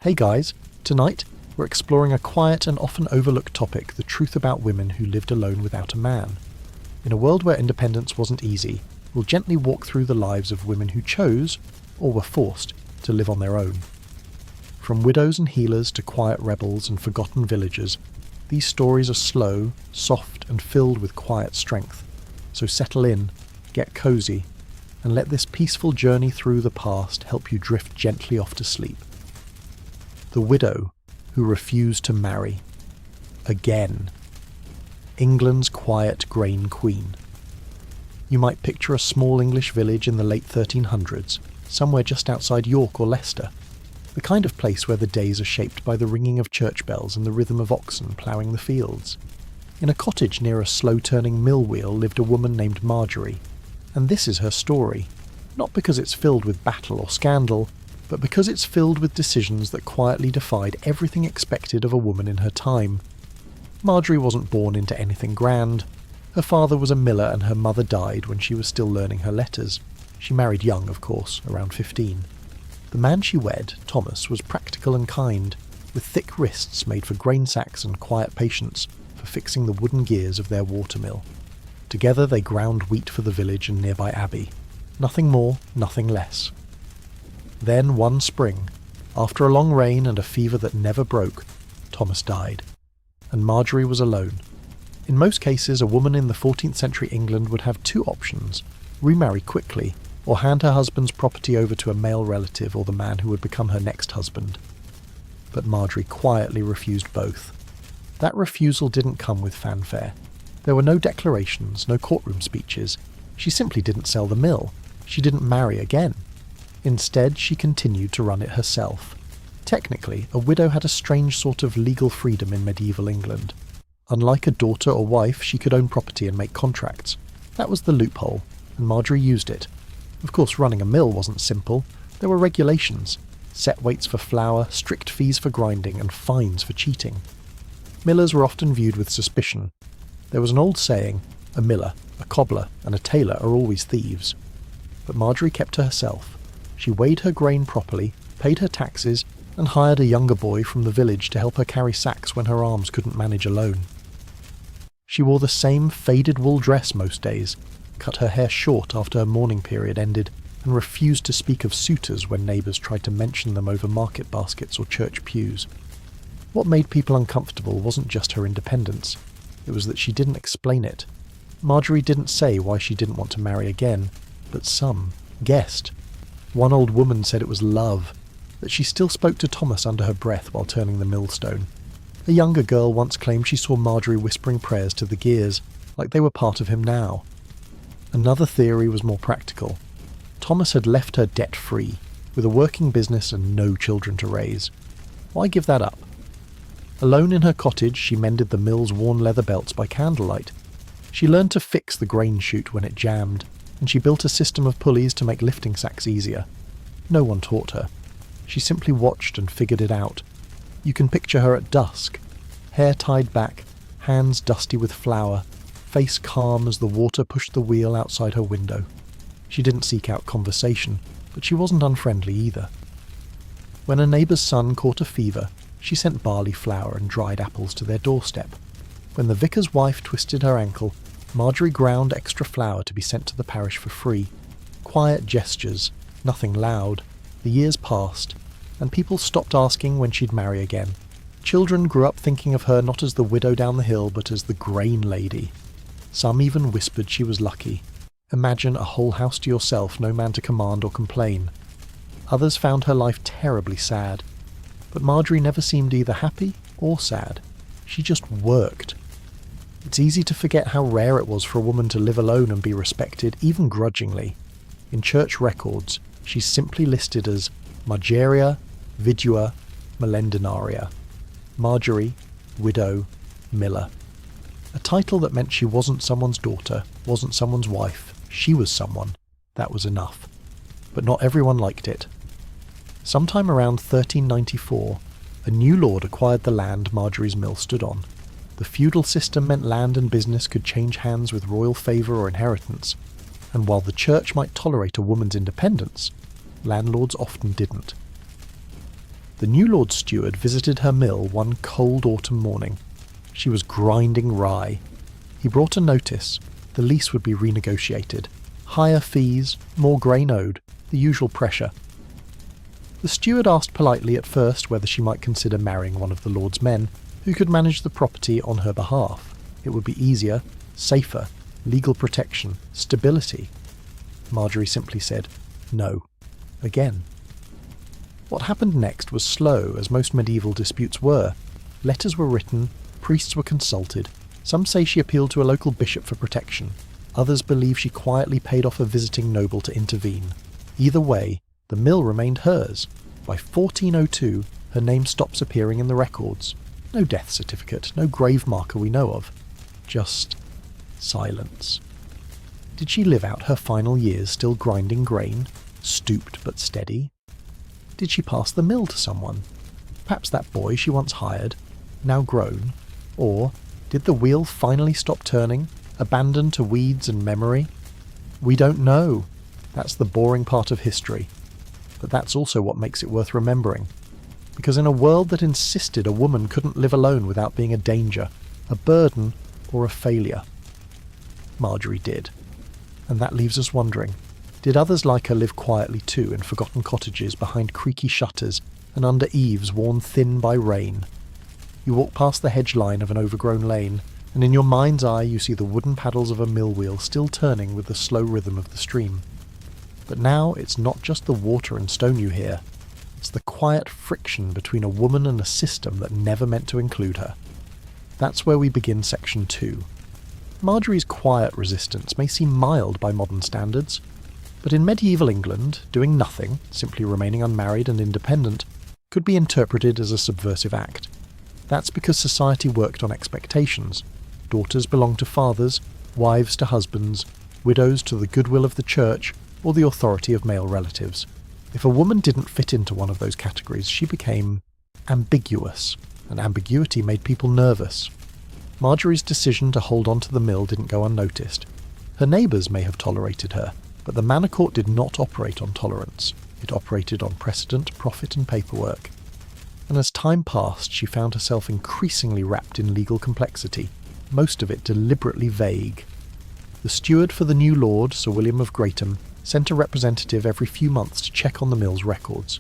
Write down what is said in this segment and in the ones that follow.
Hey guys, tonight we're exploring a quiet and often overlooked topic, the truth about women who lived alone without a man. In a world where independence wasn't easy, we'll gently walk through the lives of women who chose, or were forced, to live on their own. From widows and healers to quiet rebels and forgotten villagers, these stories are slow, soft, and filled with quiet strength. So settle in, get cozy, and let this peaceful journey through the past help you drift gently off to sleep. The widow who refused to marry. Again. England's quiet grain queen. You might picture a small English village in the late 1300s, somewhere just outside York or Leicester, the kind of place where the days are shaped by the ringing of church bells and the rhythm of oxen ploughing the fields. In a cottage near a slow-turning mill wheel lived a woman named Marjorie, and this is her story, not because it's filled with battle or scandal, but because it's filled with decisions that quietly defied everything expected of a woman in her time. Marjorie wasn't born into anything grand. Her father was a miller and her mother died when she was still learning her letters. She married young, of course, around 15. The man she wed, Thomas, was practical and kind, with thick wrists made for grain sacks and quiet patience for fixing the wooden gears of their watermill. Together they ground wheat for the village and nearby abbey. Nothing more, nothing less. Then one spring, after a long rain and a fever that never broke, Thomas died, and Marjorie was alone. In most cases, a woman in the 14th century England would have two options: remarry quickly, or hand her husband's property over to a male relative or the man who would become her next husband. But Marjorie quietly refused both. That refusal didn't come with fanfare. There were no declarations, no courtroom speeches. She simply didn't sell the mill. She didn't marry again. Instead, she continued to run it herself. Technically, a widow had a strange sort of legal freedom in medieval England. Unlike a daughter or wife, she could own property and make contracts. That was the loophole, and Marjorie used it. Of course, running a mill wasn't simple. There were regulations: set weights for flour, strict fees for grinding, and fines for cheating. Millers were often viewed with suspicion. There was an old saying, a miller, a cobbler, and a tailor are always thieves. But Marjorie kept to herself. She weighed her grain properly, paid her taxes, and hired a younger boy from the village to help her carry sacks when her arms couldn't manage alone. She wore the same faded wool dress most days, cut her hair short after her mourning period ended, and refused to speak of suitors when neighbours tried to mention them over market baskets or church pews. What made people uncomfortable wasn't just her independence. It was that she didn't explain it. Marjorie didn't say why she didn't want to marry again, but some guessed. One old woman said it was love, that she still spoke to Thomas under her breath while turning the millstone. A younger girl once claimed she saw Marjorie whispering prayers to the gears, like they were part of him now. Another theory was more practical. Thomas had left her debt-free, with a working business and no children to raise. Why give that up? Alone in her cottage, she mended the mill's worn leather belts by candlelight. She learned to fix the grain chute when it jammed, and she built a system of pulleys to make lifting sacks easier. No one taught her. She simply watched and figured it out. You can picture her at dusk, hair tied back, hands dusty with flour, face calm as the water pushed the wheel outside her window. She didn't seek out conversation, but she wasn't unfriendly either. When a neighbour's son caught a fever, she sent barley flour and dried apples to their doorstep. When the vicar's wife twisted her ankle, Marjorie ground extra flour to be sent to the parish for free. Quiet gestures, nothing loud. The years passed, and people stopped asking when she'd marry again. Children grew up thinking of her not as the widow down the hill, but as the grain lady. Some even whispered she was lucky. Imagine a whole house to yourself, no man to command or complain. Others found her life terribly sad. But Marjorie never seemed either happy or sad. She just worked. It's easy to forget how rare it was for a woman to live alone and be respected, even grudgingly. In church records, she's simply listed as Margeria Vidua Melendinaria. Marjorie, widow, miller. A title that meant she wasn't someone's daughter, wasn't someone's wife. She was someone. That was enough. But not everyone liked it. Sometime around 1394, a new lord acquired the land Marjorie's mill stood on. The feudal system meant land and business could change hands with royal favour or inheritance, and while the church might tolerate a woman's independence, landlords often didn't. The new Lord's steward visited her mill one cold autumn morning. She was grinding rye. He brought a notice. The lease would be renegotiated. Higher fees, more grain owed, the usual pressure. The steward asked politely at first whether she might consider marrying one of the Lord's men who could manage the property on her behalf. It would be easier, safer, legal protection, stability. Marjorie simply said, no. Again. What happened next was slow, as most medieval disputes were. Letters were written, priests were consulted. Some say she appealed to a local bishop for protection. Others believe she quietly paid off a visiting noble to intervene. Either way, the mill remained hers. By 1402, her name stops appearing in the records. No death certificate, no grave marker we know of. Just silence. Did she live out her final years still grinding grain, stooped but steady? Did she pass the mill to someone? Perhaps that boy she once hired, now grown? Or did the wheel finally stop turning, abandoned to weeds and memory? We don't know. That's the boring part of history. But that's also what makes it worth remembering. Because in a world that insisted a woman couldn't live alone without being a danger, a burden, or a failure, Marjorie did. And that leaves us wondering, did others like her live quietly too in forgotten cottages behind creaky shutters and under eaves worn thin by rain? You walk past the hedge line of an overgrown lane, and in your mind's eye you see the wooden paddles of a mill wheel still turning with the slow rhythm of the stream. But now it's not just the water and stone you hear, it's the quiet friction between a woman and a system that never meant to include her. That's where we begin section 2. Marjorie's quiet resistance may seem mild by modern standards, but in medieval England, doing nothing, simply remaining unmarried and independent, could be interpreted as a subversive act. That's because society worked on expectations. Daughters belonged to fathers, wives to husbands, widows to the goodwill of the church or the authority of male relatives. If a woman didn't fit into one of those categories, she became ambiguous, and ambiguity made people nervous. Marjorie's decision to hold on to the mill didn't go unnoticed. Her neighbours may have tolerated her, but the manor court did not operate on tolerance. It operated on precedent, profit and paperwork. And as time passed, she found herself increasingly wrapped in legal complexity, most of it deliberately vague. The steward for the new lord, Sir William of Greatham, sent a representative every few months to check on the mill's records.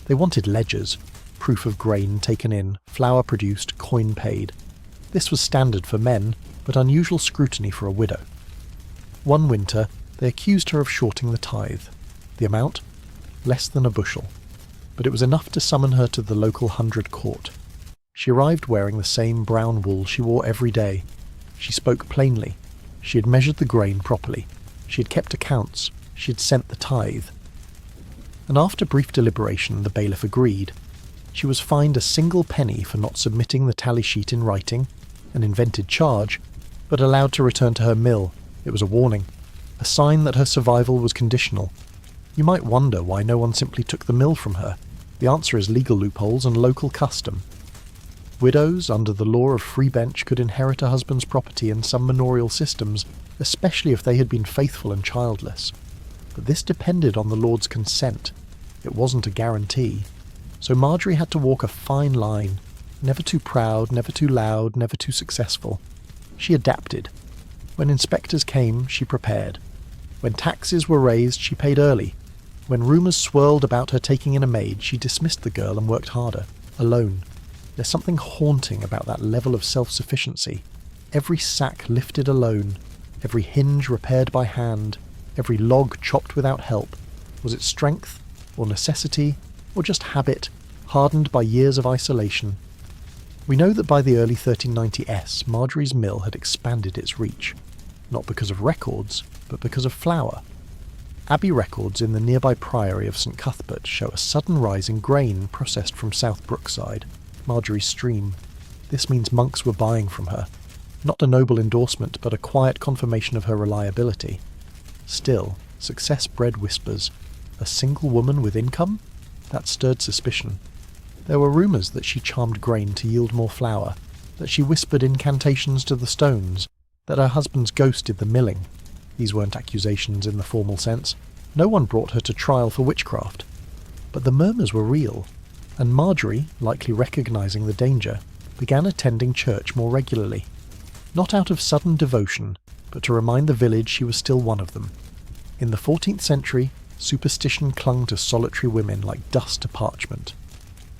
They wanted ledgers, proof of grain taken in, flour produced, coin paid. This was standard for men, but unusual scrutiny for a widow. One winter, they accused her of shorting the tithe. The amount? Less than a bushel. But it was enough to summon her to the local 100 court. She arrived wearing the same brown wool she wore every day. She spoke plainly. She had measured the grain properly. She had kept accounts. She had sent the tithe. And after brief deliberation, the bailiff agreed. She was fined a single penny for not submitting the tally sheet in writing, an invented charge, but allowed to return to her mill. It was a warning, a sign that her survival was conditional. You might wonder why no one simply took the mill from her. The answer is legal loopholes and local custom. Widows, under the law of free bench, could inherit a husband's property in some manorial systems, especially if they had been faithful and childless. But this depended on the lord's consent. It wasn't a guarantee. So Marjorie had to walk a fine line, never too proud, never too loud, never too successful. She adapted. When inspectors came, she prepared. When taxes were raised, she paid early. When rumours swirled about her taking in a maid, she dismissed the girl and worked harder, alone. There's something haunting about that level of self-sufficiency. Every sack lifted alone, every hinge repaired by hand, every log chopped without help. Was it strength, or necessity, or just habit, hardened by years of isolation? We know that by the early 1390s, Marjorie's mill had expanded its reach, not because of records, but because of flour. Abbey records in the nearby priory of St Cuthbert show a sudden rise in grain processed from South Brookside, Marjorie's stream. This means monks were buying from her. Not a noble endorsement, but a quiet confirmation of her reliability. Still, success bred whispers. A single woman with income? That stirred suspicion. There were rumours that she charmed grain to yield more flour, that she whispered incantations to the stones, that her husband's ghost did the milling. These weren't accusations in the formal sense. No one brought her to trial for witchcraft. But the murmurs were real. and Marjorie, likely recognising the danger, began attending church more regularly. Not out of sudden devotion, but to remind the village she was still one of them. In the 14th century, superstition clung to solitary women like dust to parchment.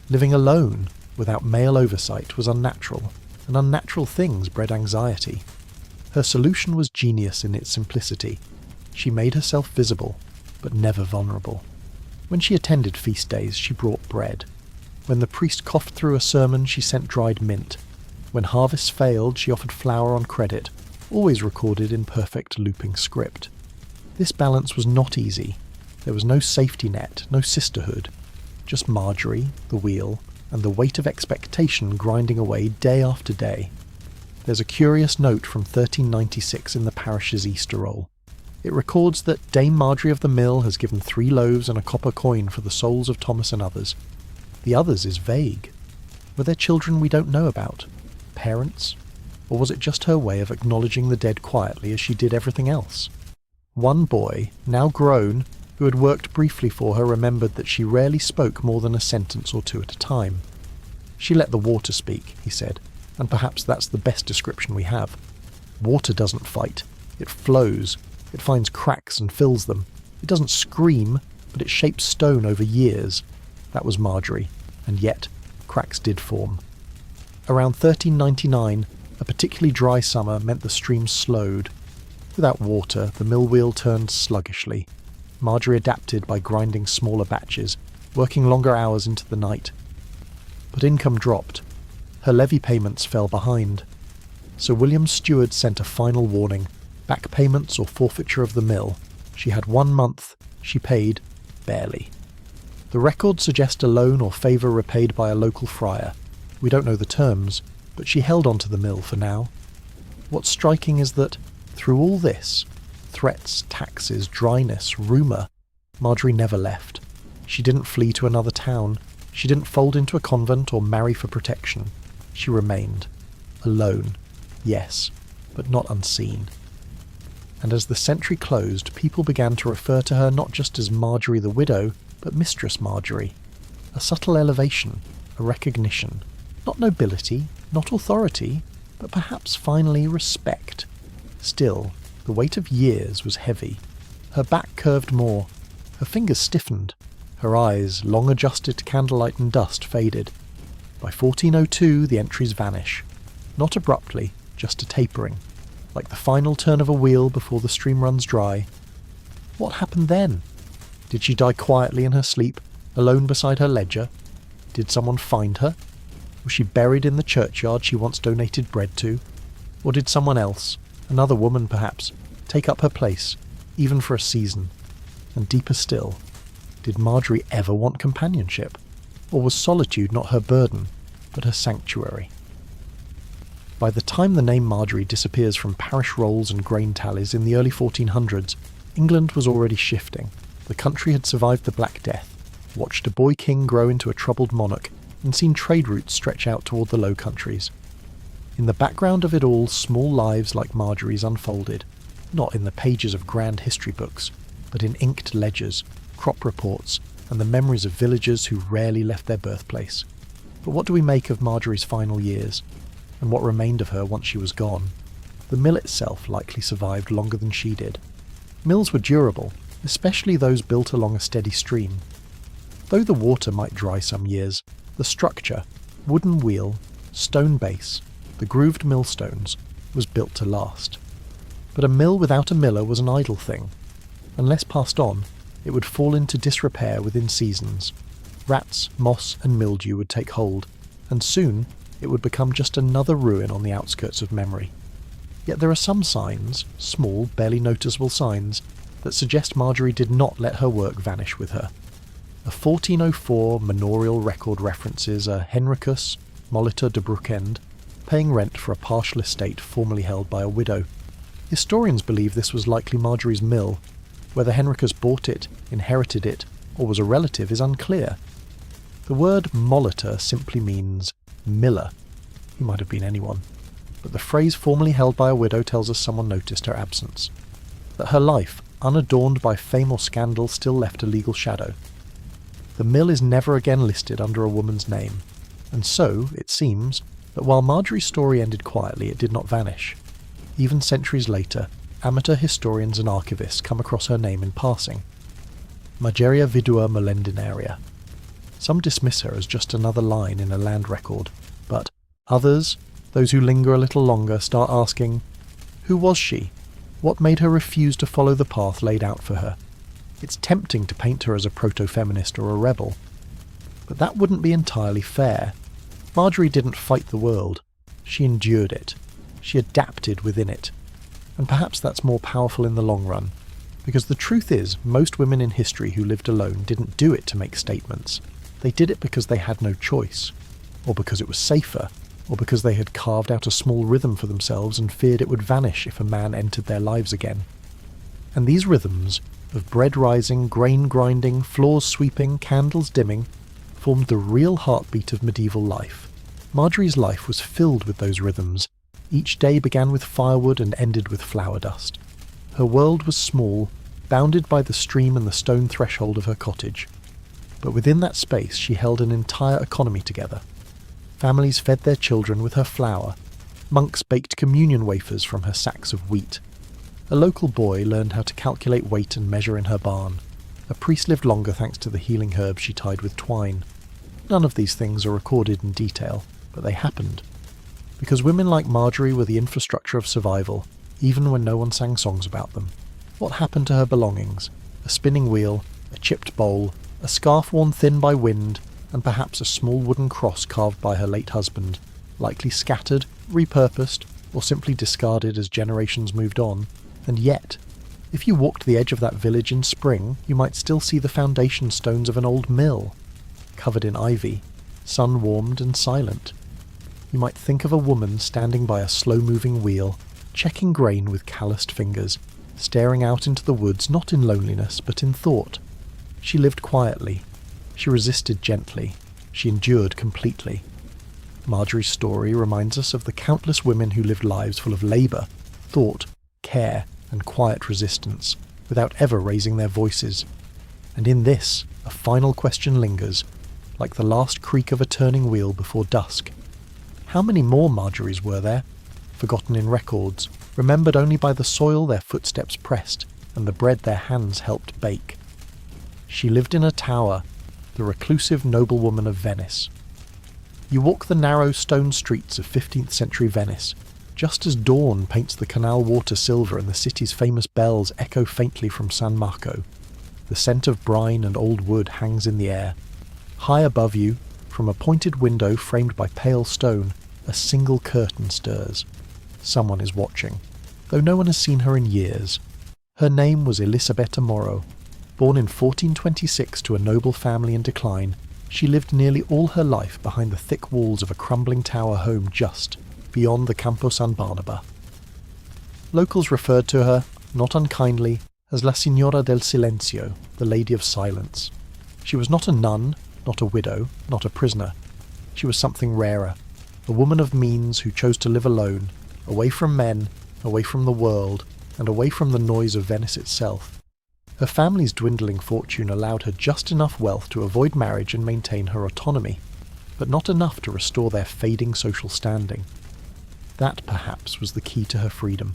Living alone, without male oversight, was unnatural, and unnatural things bred anxiety. Her solution was genius in its simplicity. She made herself visible, but never vulnerable. When she attended feast days, she brought bread. When the priest coughed through a sermon, she sent dried mint. When harvests failed, she offered flour on credit, always recorded in perfect looping script. This balance was not easy. There was no safety net, no sisterhood. Just Marjorie, the wheel, and the weight of expectation grinding away day after day. There's a curious note from 1396 in the parish's Easter roll. It records that Dame Marjorie of the Mill has given 3 loaves and a copper coin for the souls of Thomas and others. The others is vague. Were there children we don't know about? Parents? Or was it just her way of acknowledging the dead quietly as she did everything else? One boy, now grown, who had worked briefly for her, remembered that she rarely spoke more than a sentence or 2 at a time. She let the water speak, he said, and perhaps that's the best description we have. Water doesn't fight. It flows. It finds cracks and fills them. It doesn't scream, but it shapes stone over years. That was Marjorie, and yet cracks did form. Around 1399, a particularly dry summer meant the stream slowed. Without water, the mill wheel turned sluggishly. Marjorie adapted by grinding smaller batches, working longer hours into the night. But income dropped. Her levy payments fell behind. Sir William's steward sent a final warning: back payments or forfeiture of the mill. She had 1 month. She paid barely. The records suggest a loan or favour repaid by a local friar. We don't know the terms, but she held on to the mill for now. What's striking is that, through all this, threats, taxes, dryness, rumour, Marjorie never left. She didn't flee to another town. She didn't fold into a convent or marry for protection. She remained. Alone, yes, but not unseen. And as the century closed, people began to refer to her not just as Marjorie the widow, but Mistress Marjorie. A subtle elevation, a recognition. Not nobility, not authority, but perhaps finally respect. Still, the weight of years was heavy. Her back curved more. Her fingers stiffened. Her eyes, long adjusted to candlelight and dust, faded. By 1402 the entries vanish. Not abruptly, just a tapering. Like the final turn of a wheel before the stream runs dry. What happened then? Did she die quietly in her sleep, alone beside her ledger? Did someone find her? Was she buried in the churchyard she once donated bread to? Or did someone else, another woman perhaps, take up her place, even for a season? And deeper still, did Marjorie ever want companionship? Or was solitude not her burden, but her sanctuary? By the time the name Marjorie disappears from parish rolls and grain tallies in the early 1400s, England was already shifting. The country had survived the Black Death, watched a boy king grow into a troubled monarch, and seen trade routes stretch out toward the Low Countries. In the background of it all, small lives like Marjorie's unfolded, not in the pages of grand history books, but in inked ledgers, crop reports, and the memories of villagers who rarely left their birthplace. But what do we make of Marjorie's final years, and what remained of her once she was gone? The mill itself likely survived longer than she did. Mills were durable, especially those built along a steady stream. Though the water might dry some years, the structure, wooden wheel, stone base, the grooved millstones, was built to last. But a mill without a miller was an idle thing. Unless passed on, it would fall into disrepair within seasons. Rats, moss and mildew would take hold, and soon it would become just another ruin on the outskirts of memory. Yet there are some signs, small, barely noticeable signs, that suggest Marjorie did not let her work vanish with her. A 1404 manorial record references a Henricus, Molitor de Brookend, paying rent for a partial estate formerly held by a widow. Historians believe this was likely Marjorie's mill. Whether Henricus bought it, inherited it, or was a relative is unclear. The word Molitor simply means miller. He might have been anyone. But the phrase formerly held by a widow tells us someone noticed her absence. That her life, unadorned by fame or scandal, still left a legal shadow. the mill is never again listed under a woman's name, and so it seems that while Marjorie's story ended quietly, it did not vanish. Even centuries later, amateur historians and archivists come across her name in passing. Margeria Vidua Molendinaria. Some dismiss her as just another line in a land record, but others, those who linger a little longer, start asking, who was she? What made her refuse to follow the path laid out for her? It's tempting to paint her as a proto-feminist or a rebel, but that wouldn't be entirely fair. Marjorie didn't fight the world. She endured it. She adapted within it. And perhaps that's more powerful in the long run, because the truth is, most women in history who lived alone didn't do it to make statements. They did it because they had no choice, or because it was safer, or because they had carved out a small rhythm for themselves and feared it would vanish if a man entered their lives again. And these rhythms, of bread rising, grain grinding, floors sweeping, candles dimming, formed the real heartbeat of medieval life. Marjorie's life was filled with those rhythms. Each day began with firewood and ended with flour dust. Her world was small, bounded by the stream and the stone threshold of her cottage. But within that space she held an entire economy together. Families fed their children with her flour. Monks baked communion wafers from her sacks of wheat. A local boy learned how to calculate weight and measure in her barn. A priest lived longer thanks to the healing herbs she tied with twine. None of these things are recorded in detail, but they happened. Because women like Marjorie were the infrastructure of survival, even when no one sang songs about them. What happened to her belongings? A spinning wheel, a chipped bowl, a scarf worn thin by wind, and perhaps a small wooden cross carved by her late husband, likely scattered, repurposed, or simply discarded as generations moved on. And yet, if you walked the edge of that village in spring, you might still see the foundation stones of an old mill, covered in ivy, sun-warmed and silent. You might think of a woman standing by a slow-moving wheel, checking grain with calloused fingers, staring out into the woods not in loneliness but in thought. She lived quietly. She resisted gently. She endured completely. Marjorie's story reminds us of the countless women who lived lives full of labour, thought, care, and quiet resistance, without ever raising their voices. And in this, a final question lingers, like the last creak of a turning wheel before dusk. How many more Marjories were there? Forgotten in records, remembered only by the soil their footsteps pressed, and the bread their hands helped bake. She lived in a tower, the reclusive noblewoman of Venice. You walk the narrow stone streets of 15th century Venice, just as dawn paints the canal water silver and the city's famous bells echo faintly from San Marco. The scent of brine and old wood hangs in the air. High above you, from a pointed window framed by pale stone, a single curtain stirs. Someone is watching, though no one has seen her in years. Her name was Elisabetta Moro. Born in 1426 to a noble family in decline, she lived nearly all her life behind the thick walls of a crumbling tower home just beyond the Campo San Barnaba. Locals referred to her, not unkindly, as La Signora del Silencio, the Lady of Silence. She was not a nun, not a widow, not a prisoner. She was something rarer, a woman of means who chose to live alone, away from men, away from the world, and away from the noise of Venice itself. Her family's dwindling fortune allowed her just enough wealth to avoid marriage and maintain her autonomy, but not enough to restore their fading social standing. That, perhaps, was the key to her freedom.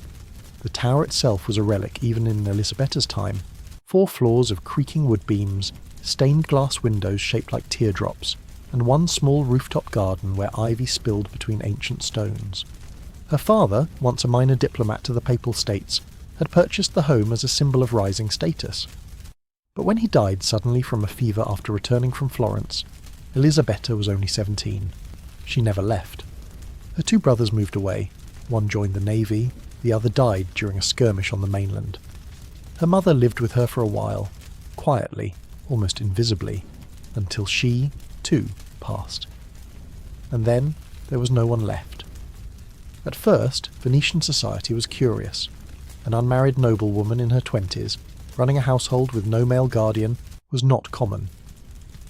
The tower itself was a relic even in Elisabetta's time. 4 floors of creaking wood beams, stained glass windows shaped like teardrops, and one small rooftop garden where ivy spilled between ancient stones. Her father, once a minor diplomat to the Papal States, had purchased the home as a symbol of rising status. But when he died suddenly from a fever after returning from Florence, Elisabetta was only 17. She never left. Her 2 brothers moved away. One joined the navy, the other died during a skirmish on the mainland. Her mother lived with her for a while, quietly, almost invisibly, until she, too, passed. And then there was no one left. At first, Venetian society was curious. An unmarried noblewoman in her 20s, running a household with no male guardian, was not common.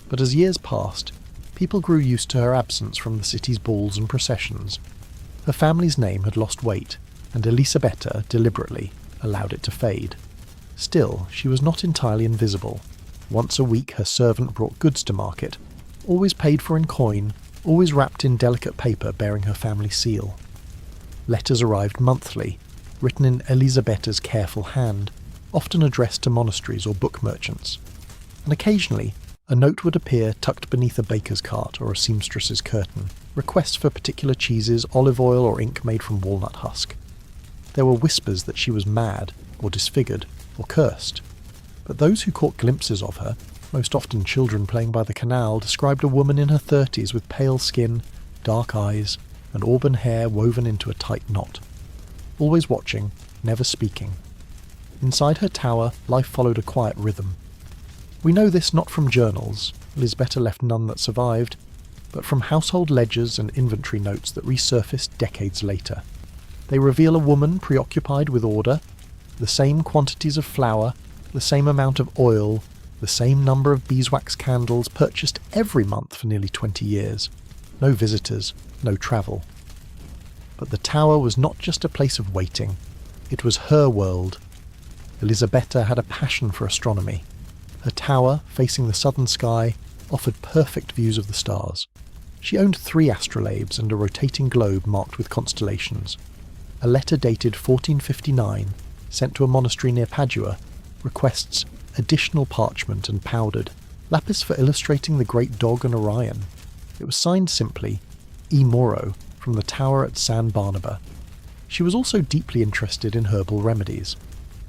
But as years passed, people grew used to her absence from the city's balls and processions. Her family's name had lost weight, and Elisabetta, deliberately, allowed it to fade. Still, she was not entirely invisible. Once a week her servant brought goods to market, always paid for in coin, always wrapped in delicate paper bearing her family seal. Letters arrived monthly, written in Elisabetta's careful hand, often addressed to monasteries or book merchants. And occasionally, a note would appear tucked beneath a baker's cart or a seamstress's curtain, requests for particular cheeses, olive oil or ink made from walnut husk. There were whispers that she was mad, or disfigured, or cursed. But those who caught glimpses of her, most often children playing by the canal, described a woman in her 30s with pale skin, dark eyes, and auburn hair woven into a tight knot. Always watching, never speaking. Inside her tower, life followed a quiet rhythm. We know this not from journals, Elisabetta left none that survived, but from household ledgers and inventory notes that resurfaced decades later. They reveal a woman preoccupied with order, the same quantities of flour, the same amount of oil, the same number of beeswax candles purchased every month for nearly 20 years. No visitors, no travel. But the tower was not just a place of waiting. It was her world. Elisabetta had a passion for astronomy. Her tower, facing the southern sky, offered perfect views of the stars. She owned 3 astrolabes and a rotating globe marked with constellations. A letter dated 1459, sent to a monastery near Padua, requests additional parchment and powdered lapis for illustrating the great dog and Orion. It was signed simply, E. Moro, from the tower at San Barnaba. She was also deeply interested in herbal remedies.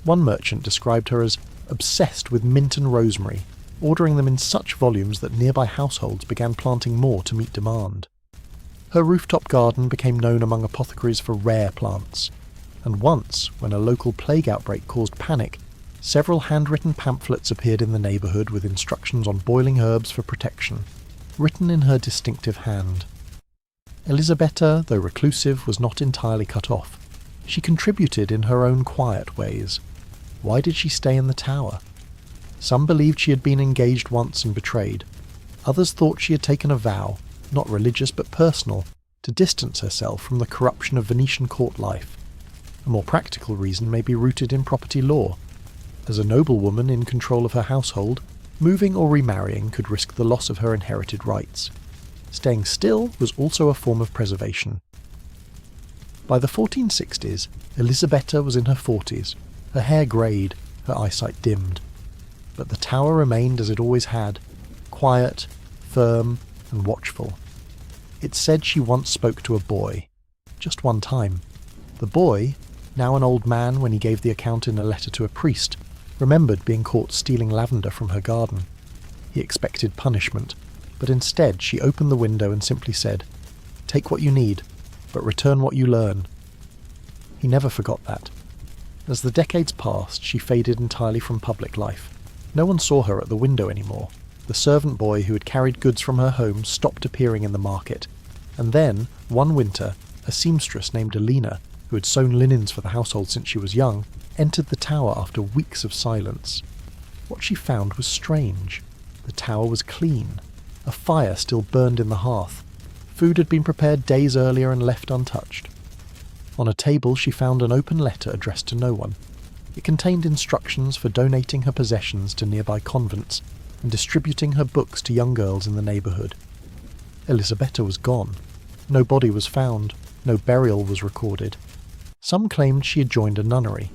One merchant described her as obsessed with mint and rosemary, ordering them in such volumes that nearby households began planting more to meet demand. Her rooftop garden became known among apothecaries for rare plants, and once, when a local plague outbreak caused panic, several handwritten pamphlets appeared in the neighbourhood with instructions on boiling herbs for protection, written in her distinctive hand. Elisabetta, though reclusive, was not entirely cut off. She contributed in her own quiet ways. Why did she stay in the tower? Some believed she had been engaged once and betrayed. Others thought she had taken a vow, not religious but personal, to distance herself from the corruption of Venetian court life. A more practical reason may be rooted in property law. As a noblewoman in control of her household, moving or remarrying could risk the loss of her inherited rights. Staying still was also a form of preservation. By the 1460s, Elisabetta was in her 40s, her hair greyed, her eyesight dimmed. But the tower remained as it always had, quiet, firm, and watchful. It's said she once spoke to a boy, just one time. The boy, now an old man when he gave the account in a letter to a priest, remembered being caught stealing lavender from her garden. He expected punishment, but instead she opened the window and simply said, "Take what you need, but return what you learn." He never forgot that. As the decades passed, she faded entirely from public life. No one saw her at the window anymore. The servant boy who had carried goods from her home stopped appearing in the market. And then, one winter, a seamstress named Alina, who had sewn linens for the household since she was young, entered the tower after weeks of silence. What she found was strange. The tower was clean. A fire still burned in the hearth. Food had been prepared days earlier and left untouched. On a table she found an open letter addressed to no one. It contained instructions for donating her possessions to nearby convents and distributing her books to young girls in the neighbourhood. Elisabetta was gone. No body was found. No burial was recorded. Some claimed she had joined a nunnery.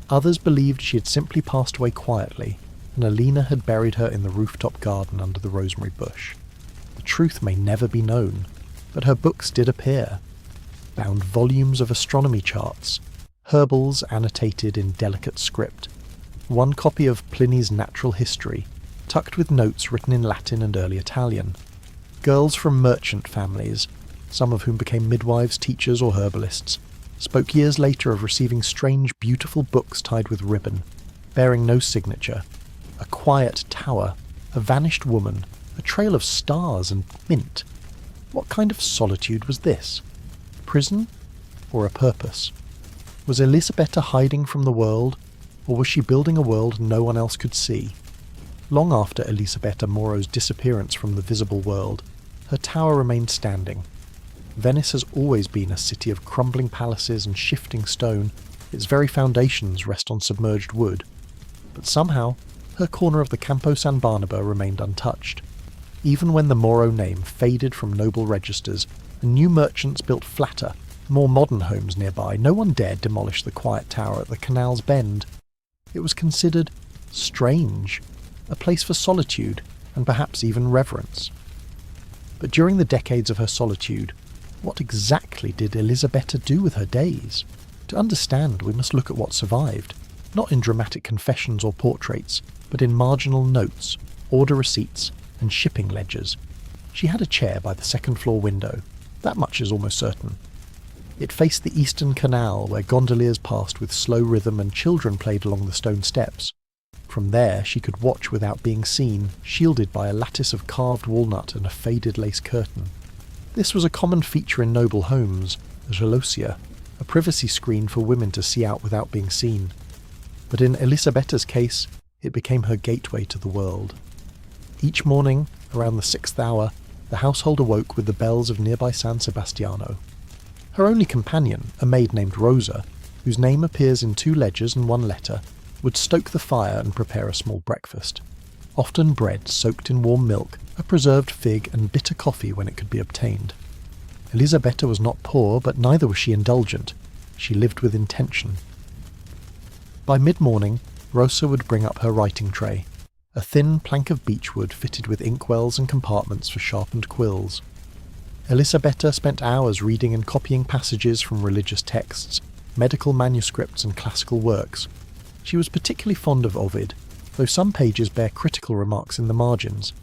Others believed she had simply passed away quietly, and Alina had buried her in the rooftop garden under the rosemary bush. The truth may never be known, but her books did appear. Bound volumes of astronomy charts, herbals annotated in delicate script, one copy of Pliny's Natural History, tucked with notes written in Latin and early Italian. Girls from merchant families, some of whom became midwives, teachers, or herbalists, spoke years later of receiving strange, beautiful books tied with ribbon, bearing no signature. A quiet tower, a vanished woman, a trail of stars and mint. What kind of solitude was this? Prison or a purpose? Was Elisabetta hiding from the world, or was she building a world no one else could see? Long after Elisabetta Moro's disappearance from the visible world, her tower remained standing. Venice has always been a city of crumbling palaces and shifting stone. Its very foundations rest on submerged wood. But somehow, her corner of the Campo San Barnaba remained untouched. Even when the Moro name faded from noble registers and new merchants built flatter, more modern homes nearby, no one dared demolish the quiet tower at the canal's bend. It was considered strange, a place for solitude and perhaps even reverence. But during the decades of her solitude, what exactly did Elisabetta do with her days? To understand, we must look at what survived, not in dramatic confessions or portraits, but in marginal notes, order receipts, and shipping ledgers. She had a chair by the second-floor window. That much is almost certain. It faced the eastern canal, where gondoliers passed with slow rhythm and children played along the stone steps. From there she could watch without being seen, shielded by a lattice of carved walnut and a faded lace curtain. This was a common feature in noble homes, a gelosia, a privacy screen for women to see out without being seen. But in Elisabetta's case, it became her gateway to the world. Each morning, around the 6th hour, the household awoke with the bells of nearby San Sebastiano. Her only companion, a maid named Rosa, whose name appears in 2 ledgers and 1 letter, would stoke the fire and prepare a small breakfast. Often bread soaked in warm milk, a preserved fig and bitter coffee when it could be obtained. Elisabetta was not poor, but neither was she indulgent. She lived with intention. By mid-morning, Rosa would bring up her writing tray, a thin plank of beechwood fitted with inkwells and compartments for sharpened quills. Elisabetta spent hours reading and copying passages from religious texts, medical manuscripts and classical works. She was particularly fond of Ovid, though some pages bear critical remarks in the margins.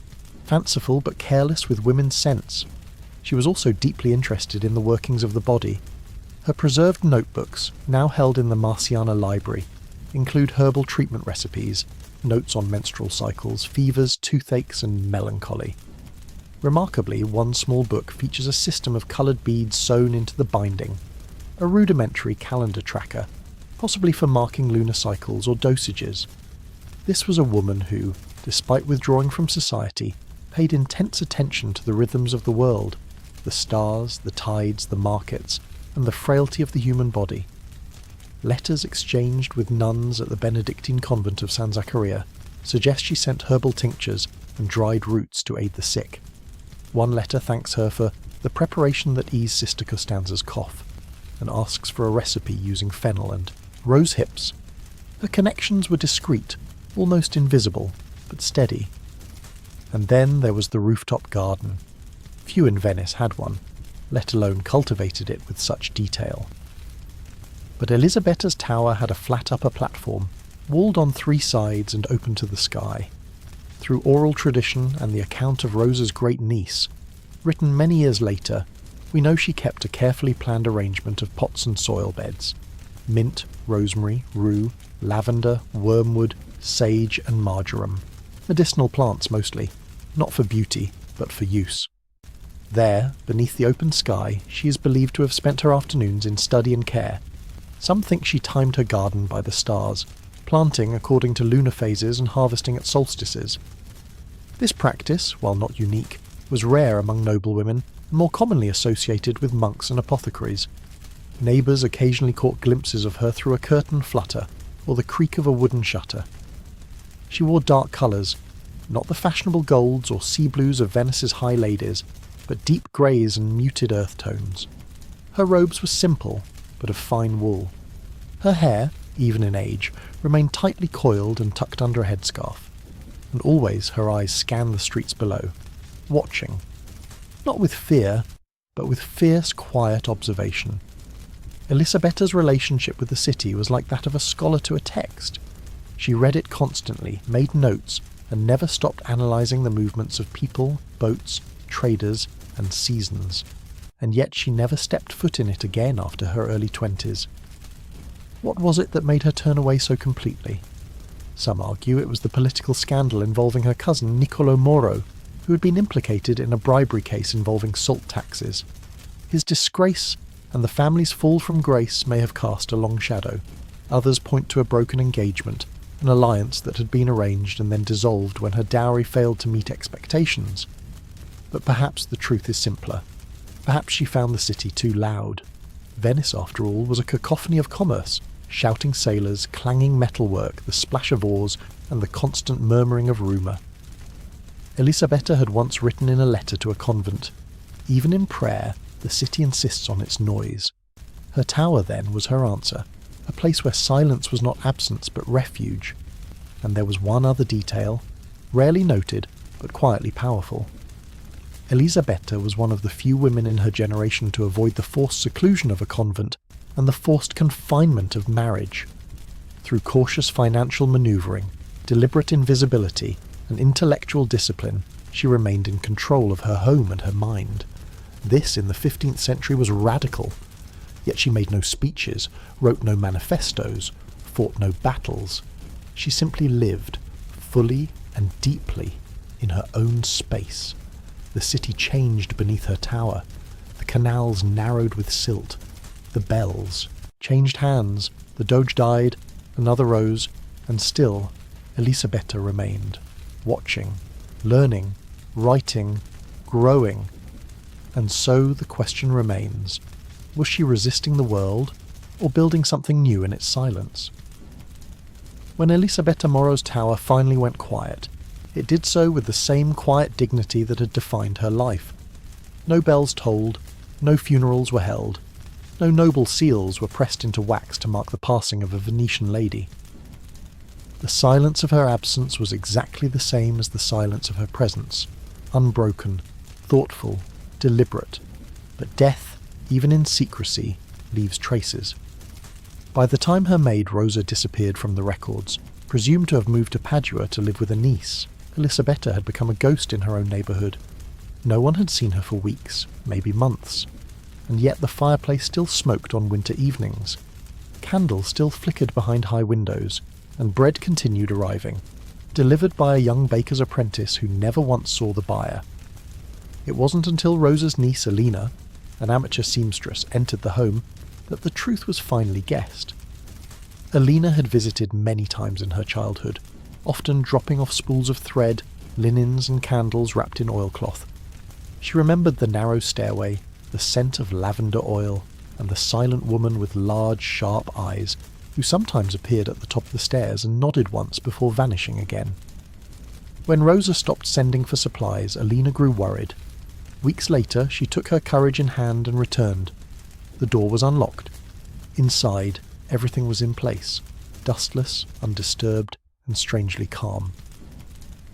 Fanciful but careless with women's sense. She was also deeply interested in the workings of the body. Her preserved notebooks, now held in the Marciana Library, include herbal treatment recipes, notes on menstrual cycles, fevers, toothaches, and melancholy. Remarkably, one small book features a system of coloured beads sewn into the binding, a rudimentary calendar tracker, possibly for marking lunar cycles or dosages. This was a woman who, despite withdrawing from society, paid intense attention to the rhythms of the world, the stars, the tides, the markets, and the frailty of the human body. Letters exchanged with nuns at the Benedictine convent of San Zaccaria suggest she sent herbal tinctures and dried roots to aid the sick. One letter thanks her for the preparation that eased Sister Costanza's cough, and asks for a recipe using fennel and rose hips. Her connections were discreet, almost invisible, but steady. And then there was the rooftop garden. Few in Venice had one, let alone cultivated it with such detail. But Elisabetta's tower had a flat upper platform, walled on 3 sides and open to the sky. Through oral tradition and the account of Rosa's great niece, written many years later, we know she kept a carefully planned arrangement of pots and soil beds. Mint, rosemary, rue, lavender, wormwood, sage and marjoram. Medicinal plants mostly, not for beauty, but for use. There, beneath the open sky, she is believed to have spent her afternoons in study and care. Some think she timed her garden by the stars, planting according to lunar phases and harvesting at solstices. This practice, while not unique, was rare among noblewomen and more commonly associated with monks and apothecaries. Neighbours occasionally caught glimpses of her through a curtain flutter or the creak of a wooden shutter. She wore dark colours, not the fashionable golds or sea blues of Venice's high ladies, but deep greys and muted earth tones. Her robes were simple, but of fine wool. Her hair, even in age, remained tightly coiled and tucked under a headscarf, and always her eyes scanned the streets below, watching, not with fear, but with fierce, quiet observation. Elisabetta's relationship with the city was like that of a scholar to a text. She read it constantly, made notes, and never stopped analysing the movements of people, boats, traders, and seasons. And yet she never stepped foot in it again after her early 20s. What was it that made her turn away so completely? Some argue it was the political scandal involving her cousin Niccolo Moro, who had been implicated in a bribery case involving salt taxes. His disgrace and the family's fall from grace may have cast a long shadow. Others point to a broken engagement, an alliance that had been arranged and then dissolved when her dowry failed to meet expectations. But perhaps the truth is simpler. Perhaps she found the city too loud. Venice, after all, was a cacophony of commerce, shouting sailors, clanging metalwork, the splash of oars, and the constant murmuring of rumour. Elisabetta had once written in a letter to a convent, "Even in prayer, the city insists on its noise." Her tower, then, was her answer, a place where silence was not absence but refuge. And there was one other detail, rarely noted but quietly powerful. Elisabetta was one of the few women in her generation to avoid the forced seclusion of a convent and the forced confinement of marriage. Through cautious financial manoeuvring, deliberate invisibility, and intellectual discipline, she remained in control of her home and her mind. This, in the 15th century, was radical. Yet she made no speeches, wrote no manifestos, fought no battles. She simply lived, fully and deeply, in her own space. The city changed beneath her tower. The canals narrowed with silt. The bells changed hands. The Doge died, another rose, and still Elisabetta remained, watching, learning, writing, growing. And so the question remains, was she resisting the world, or building something new in its silence? When Elisabetta Moro's tower finally went quiet, it did so with the same quiet dignity that had defined her life. No bells tolled, no funerals were held, no noble seals were pressed into wax to mark the passing of a Venetian lady. The silence of her absence was exactly the same as the silence of her presence, unbroken, thoughtful, deliberate, but death, even in secrecy, leaves traces. By the time her maid Rosa disappeared from the records, presumed to have moved to Padua to live with a niece, Elisabetta had become a ghost in her own neighbourhood. No one had seen her for weeks, maybe months, and yet the fireplace still smoked on winter evenings. Candles still flickered behind high windows, and bread continued arriving, delivered by a young baker's apprentice who never once saw the buyer. It wasn't until Rosa's niece Alina, an amateur seamstress, entered the home that the truth was finally guessed. Alina had visited many times in her childhood, often dropping off spools of thread, linens and candles wrapped in oilcloth. She remembered the narrow stairway, the scent of lavender oil, and the silent woman with large, sharp eyes, who sometimes appeared at the top of the stairs and nodded once before vanishing again. When Rosa stopped sending for supplies, Alina grew worried. Weeks later, she took her courage in hand and returned. The door was unlocked. Inside, everything was in place, dustless, undisturbed, and strangely calm.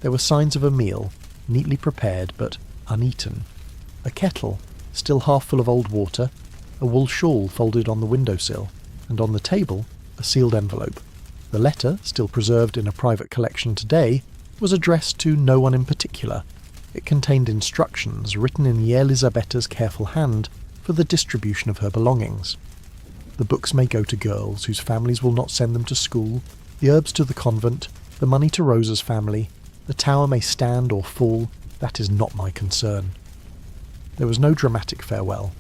There were signs of a meal, neatly prepared but uneaten. A kettle, still half full of old water, a wool shawl folded on the windowsill, and on the table, a sealed envelope. The letter, still preserved in a private collection today, was addressed to no one in particular. It contained instructions written in Elisabetta's careful hand for the distribution of her belongings. The books may go to girls whose families will not send them to school, the herbs to the convent, the money to Rosa's family, the tower may stand or fall, that is not my concern. There was no dramatic farewell,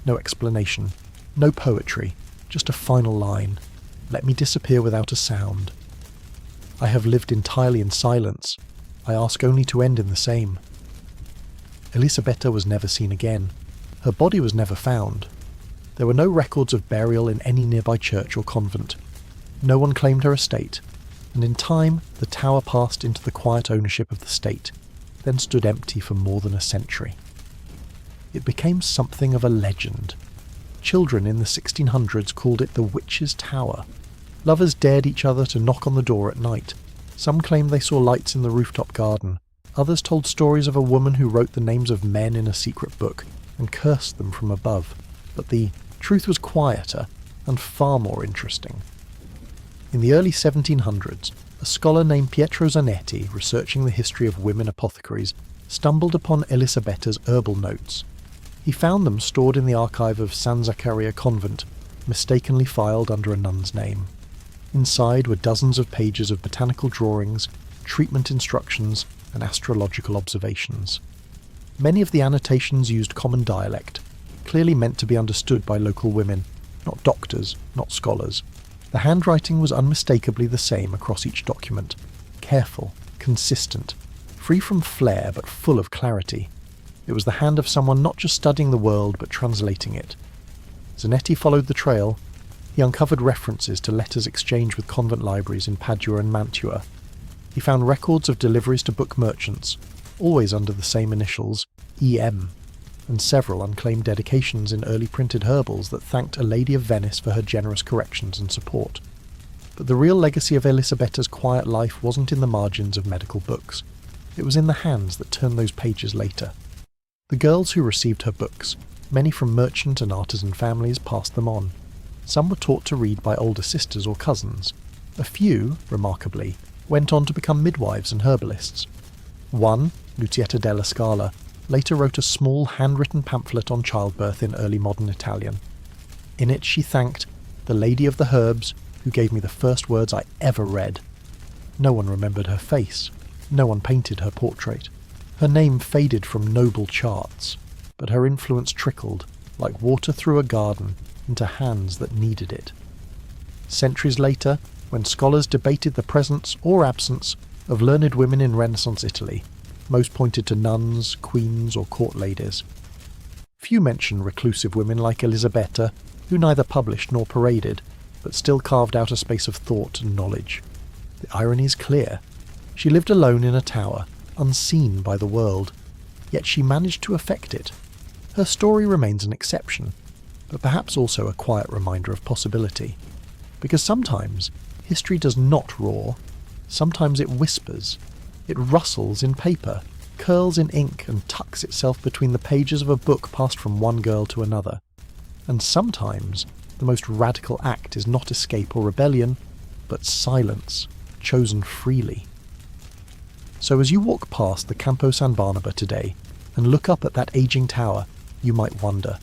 no explanation, no poetry, just a final line. Let me disappear without a sound. I have lived entirely in silence. I ask only to end in the same. Elisabetta was never seen again. Her body was never found. There were no records of burial in any nearby church or convent. No one claimed her estate, and in time the tower passed into the quiet ownership of the state, then stood empty for more than a century. It became something of a legend. Children in the 1600s called it the Witch's Tower. Lovers dared each other to knock on the door at night. Some claimed they saw lights in the rooftop garden. Others told stories of a woman who wrote the names of men in a secret book and cursed them from above. But the truth was quieter and far more interesting. In the early 1700s, a scholar named Pietro Zanetti, researching the history of women apothecaries, stumbled upon Elisabetta's herbal notes. He found them stored in the archive of San Zaccaria Convent, mistakenly filed under a nun's name. Inside were dozens of pages of botanical drawings, treatment instructions, and astrological observations. Many of the annotations used common dialect, clearly meant to be understood by local women, not doctors, not scholars. The handwriting was unmistakably the same across each document, careful, consistent, free from flair but full of clarity. It was the hand of someone not just studying the world but translating it. Zanetti followed the trail. He uncovered references to letters exchanged with convent libraries in Padua and Mantua. He found records of deliveries to book merchants, always under the same initials, EM, and several unclaimed dedications in early printed herbals that thanked a lady of Venice for her generous corrections and support. But the real legacy of Elisabetta's quiet life wasn't in the margins of medical books. It was in the hands that turned those pages later. The girls who received her books, many from merchant and artisan families, passed them on. Some were taught to read by older sisters or cousins. A few, remarkably, went on to become midwives and herbalists. One, Lucietta della Scala, later wrote a small handwritten pamphlet on childbirth in early modern Italian. In it she thanked the lady of the herbs who gave me the first words I ever read. No one remembered her face. No one painted her portrait. Her name faded from noble charts, but her influence trickled, like water through a garden, into hands that needed it. Centuries later, when scholars debated the presence or absence of learned women in Renaissance Italy, most pointed to nuns, queens, or court ladies. Few mention reclusive women like Elisabetta, who neither published nor paraded, but still carved out a space of thought and knowledge. The irony is clear. She lived alone in a tower, unseen by the world, yet she managed to affect it. Her story remains an exception, but perhaps also a quiet reminder of possibility. Because sometimes history does not roar, sometimes it whispers. It rustles in paper, curls in ink, and tucks itself between the pages of a book passed from one girl to another. And sometimes the most radical act is not escape or rebellion, but silence, chosen freely. So as you walk past the Campo San Barnaba today and look up at that aging tower, you might wonder,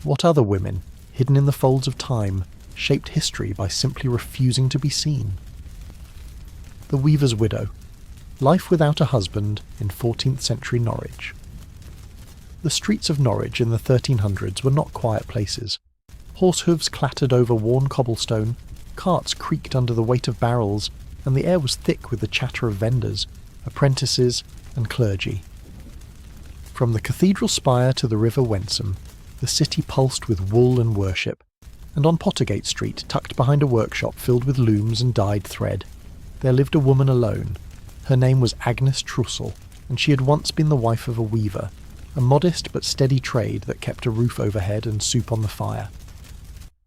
what other women, hidden in the folds of time, shaped history by simply refusing to be seen? The Weaver's Widow. Life without a husband in 14th century Norwich. The streets of Norwich in the 1300s were not quiet places. Horse hooves clattered over worn cobblestone, carts creaked under the weight of barrels, and the air was thick with the chatter of vendors, apprentices, and clergy. From the cathedral spire to the river Wensum, the city pulsed with wool and worship, and on Pottergate Street, tucked behind a workshop filled with looms and dyed thread, there lived a woman alone. Her name was Agnes Trussell, and she had once been the wife of a weaver, a modest but steady trade that kept a roof overhead and soup on the fire.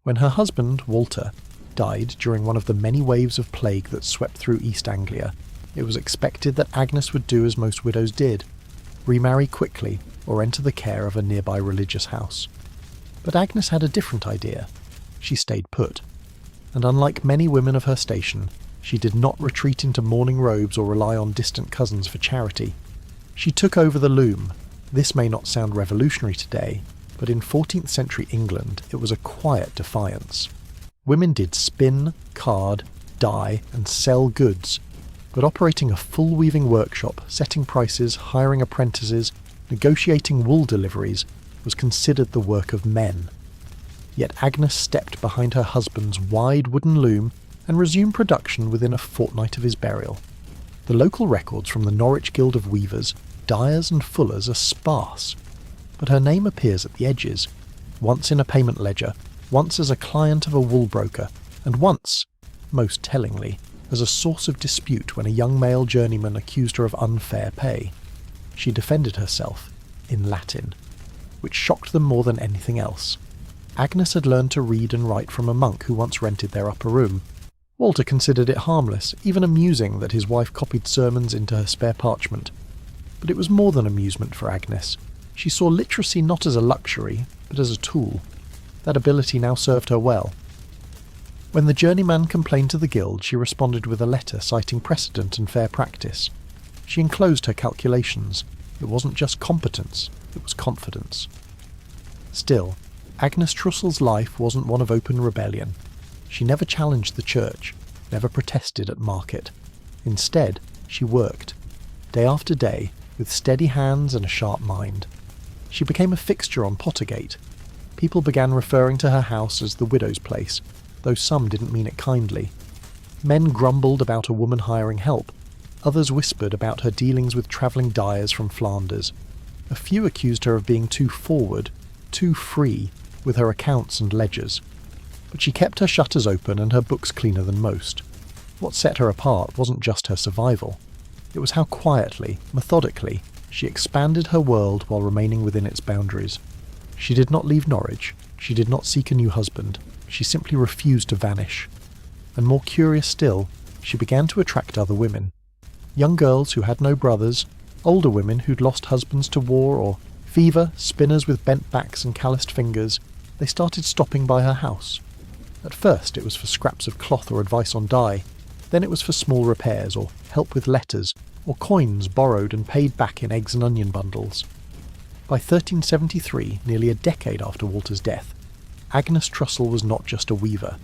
When her husband, Walter, died during one of the many waves of plague that swept through East Anglia, it was expected that Agnes would do as most widows did, remarry quickly or enter the care of a nearby religious house. But Agnes had a different idea. She stayed put, and unlike many women of her station, she did not retreat into mourning robes or rely on distant cousins for charity. She took over the loom. This may not sound revolutionary today, but in 14th century England it was a quiet defiance. Women did spin, card, dye, and sell goods, but operating a full weaving workshop, setting prices, hiring apprentices, negotiating wool deliveries was considered the work of men. Yet Agnes stepped behind her husband's wide wooden loom and resumed production within a fortnight of his burial. The local records from the Norwich Guild of Weavers, dyers and fullers are sparse, but her name appears at the edges, once in a payment ledger, once as a client of a wool broker, and once, most tellingly, as a source of dispute when a young male journeyman accused her of unfair pay. She defended herself, in Latin, which shocked them more than anything else. Agnes had learned to read and write from a monk who once rented their upper room. Walter considered it harmless, even amusing, that his wife copied sermons into her spare parchment. But it was more than amusement for Agnes. She saw literacy not as a luxury, but as a tool. That ability now served her well. When the journeyman complained to the guild, she responded with a letter citing precedent and fair practice. She enclosed her calculations. It wasn't just competence, it was confidence. Still, Agnes Trussell's life wasn't one of open rebellion. She never challenged the church, never protested at market. Instead, she worked, day after day, with steady hands and a sharp mind. She became a fixture on Pottergate. People began referring to her house as the widow's place, though some didn't mean it kindly. Men grumbled about a woman hiring help. Others whispered about her dealings with travelling dyers from Flanders. A few accused her of being too forward, too free, with her accounts and ledgers. But she kept her shutters open and her books cleaner than most. What set her apart wasn't just her survival. It was how quietly, methodically, she expanded her world while remaining within its boundaries. She did not leave Norwich. She did not seek a new husband. She simply refused to vanish. And more curious still, she began to attract other women. Young girls who had no brothers, older women who'd lost husbands to war or fever, spinners with bent backs and calloused fingers. They started stopping by her house. At first it was for scraps of cloth or advice on dye. Then it was for small repairs or help with letters or coins borrowed and paid back in eggs and onion bundles. By 1373, nearly a decade after Walter's death, Agnes Trussell was not just a weaver.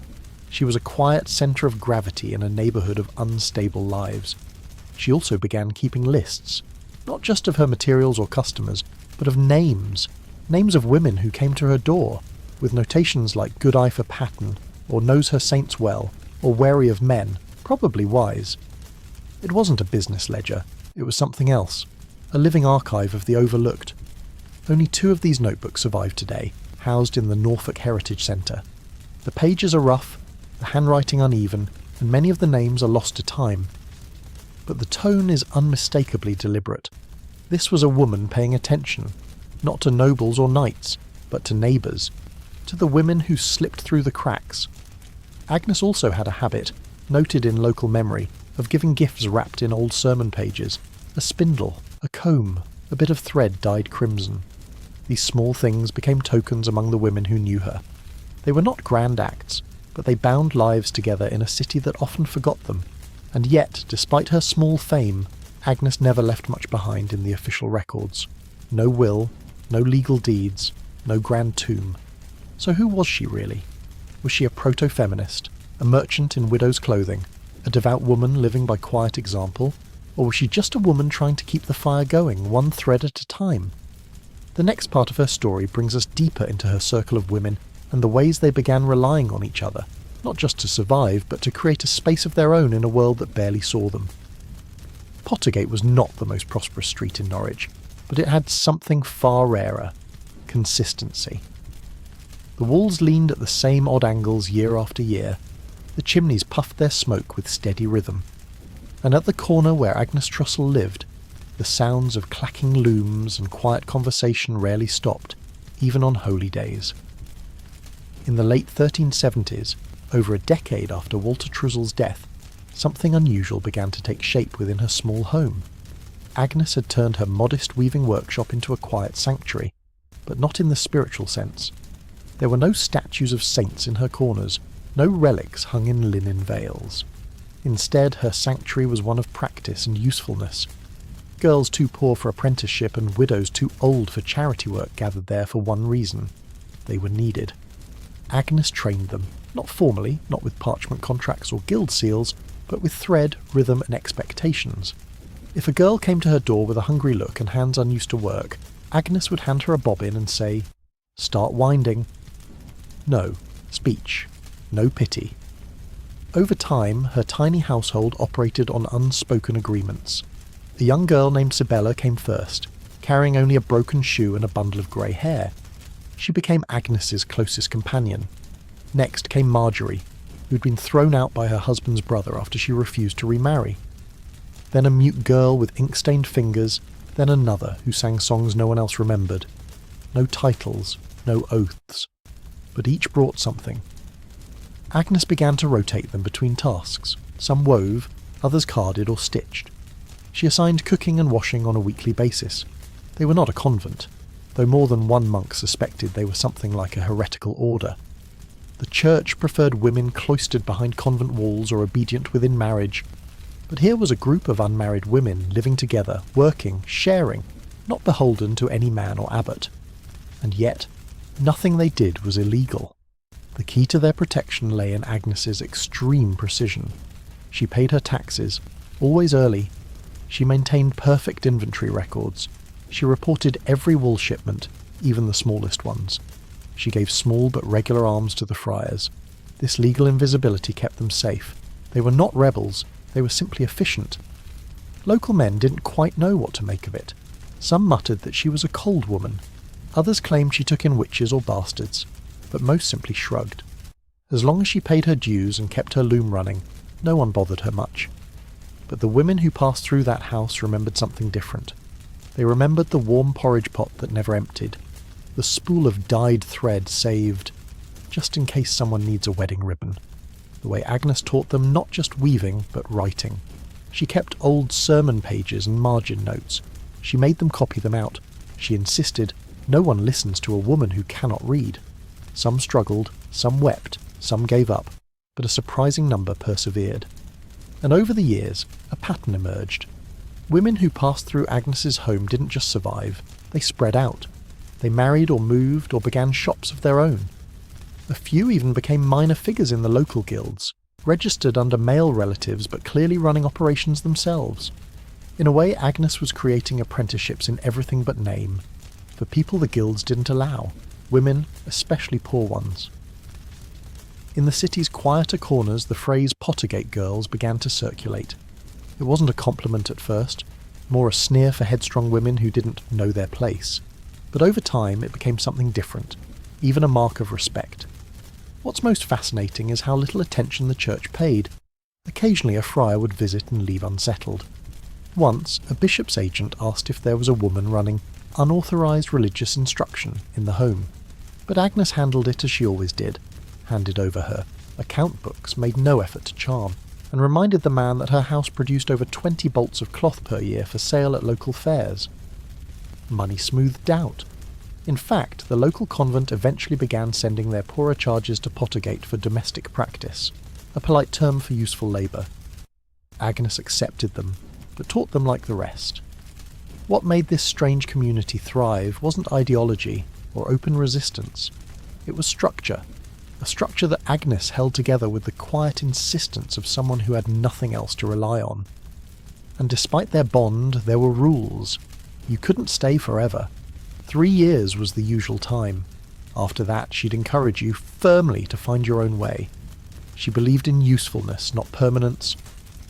She was a quiet centre of gravity in a neighbourhood of unstable lives. She also began keeping lists, not just of her materials or customers, but of names of women who came to her door, with notations like good eye for pattern, or knows her saints well, or wary of men, probably wise. It wasn't a business ledger, it was something else, a living archive of the overlooked. Only 2 of these notebooks survive today, housed in the Norfolk Heritage Centre. The pages are rough, the handwriting uneven, and many of the names are lost to time. But the tone is unmistakably deliberate. This was a woman paying attention, not to nobles or knights, but to neighbours, to the women who slipped through the cracks. Agnes also had a habit, noted in local memory, of giving gifts wrapped in old sermon pages, a spindle, a comb, a bit of thread dyed crimson. These small things became tokens among the women who knew her. They were not grand acts, but they bound lives together in a city that often forgot them. And yet, despite her small fame, Agnes never left much behind in the official records. No will, no legal deeds, no grand tomb. So who was she really? Was she a proto-feminist, a merchant in widow's clothing, a devout woman living by quiet example, or was she just a woman trying to keep the fire going, one thread at a time? The next part of her story brings us deeper into her circle of women and the ways they began relying on each other, not just to survive, but to create a space of their own in a world that barely saw them. Pottergate was not the most prosperous street in Norwich, but it had something far rarer: consistency. The walls leaned at the same odd angles year after year. The chimneys puffed their smoke with steady rhythm. And at the corner where Agnes Trussell lived, the sounds of clacking looms and quiet conversation rarely stopped, even on holy days. In the late 1370s, over a decade after Walter Trussell's death, something unusual began to take shape within her small home. Agnes had turned her modest weaving workshop into a quiet sanctuary, but not in the spiritual sense. There were no statues of saints in her corners, no relics hung in linen veils. Instead, her sanctuary was one of practice and usefulness. Girls too poor for apprenticeship and widows too old for charity work gathered there for one reason: they were needed. Agnes trained them, not formally, not with parchment contracts or guild seals, but with thread, rhythm and expectations. If a girl came to her door with a hungry look and hands unused to work, Agnes would hand her a bobbin and say, "Start winding." No speech, no pity. Over time, her tiny household operated on unspoken agreements. A young girl named Sibella came first, carrying only a broken shoe and a bundle of grey hair. She became Agnes's closest companion. Next came Marjorie, who'd been thrown out by her husband's brother after she refused to remarry. Then a mute girl with ink-stained fingers, then another who sang songs no one else remembered. No titles, no oaths, but each brought something. Agnes began to rotate them between tasks. Some wove, others carded or stitched. She assigned cooking and washing on a weekly basis. They were not a convent, though more than one monk suspected they were something like a heretical order. The church preferred women cloistered behind convent walls or obedient within marriage, but here was a group of unmarried women living together, working, sharing, not beholden to any man or abbot. And yet, nothing they did was illegal. The key to their protection lay in Agnes's extreme precision. She paid her taxes, always early. She maintained perfect inventory records. She reported every wool shipment, even the smallest ones. She gave small but regular alms to the friars. This legal invisibility kept them safe. They were not rebels, they were simply efficient. Local men didn't quite know what to make of it. Some muttered that she was a cold woman. Others claimed she took in witches or bastards, but most simply shrugged. As long as she paid her dues and kept her loom running, No one bothered her much. But the women who passed through that house remembered something different. They remembered the warm porridge pot that never emptied, the spool of dyed thread saved just in case someone needs a wedding ribbon, the way Agnes taught them not just weaving but writing. She kept old sermon pages and margin notes. She made them copy them out. She insisted no one listens to a woman who cannot read. Some struggled, some wept, some gave up, but a surprising number persevered. And over the years, a pattern emerged. Women who passed through Agnes's home didn't just survive, they spread out. They married or moved or began shops of their own. A few even became minor figures in the local guilds, registered under male relatives but clearly running operations themselves. In a way, Agnes was creating apprenticeships in everything but name, for people the guilds didn't allow, women, especially poor ones. In the city's quieter corners, the phrase Pottergate girls began to circulate. It wasn't a compliment at first, more a sneer for headstrong women who didn't know their place. But over time it became something different, even a mark of respect. What's most fascinating is how little attention the church paid. Occasionally a friar would visit and leave unsettled. Once, a bishop's agent asked if there was a woman running unauthorised religious instruction in the home. But Agnes handled it as she always did, handed over her account books, made no effort to charm, and reminded the man that her house produced over 20 bolts of cloth per year for sale at local fairs. Money smoothed out. In fact, the local convent eventually began sending their poorer charges to Pottergate for domestic practice, a polite term for useful labour. Agnes accepted them, but taught them like the rest. What made this strange community thrive wasn't ideology or open resistance. It was structure, a structure that Agnes held together with the quiet insistence of someone who had nothing else to rely on. And despite their bond, there were rules. You couldn't stay forever. 3 years was the usual time. After that, she'd encourage you firmly to find your own way. She believed in usefulness, not permanence.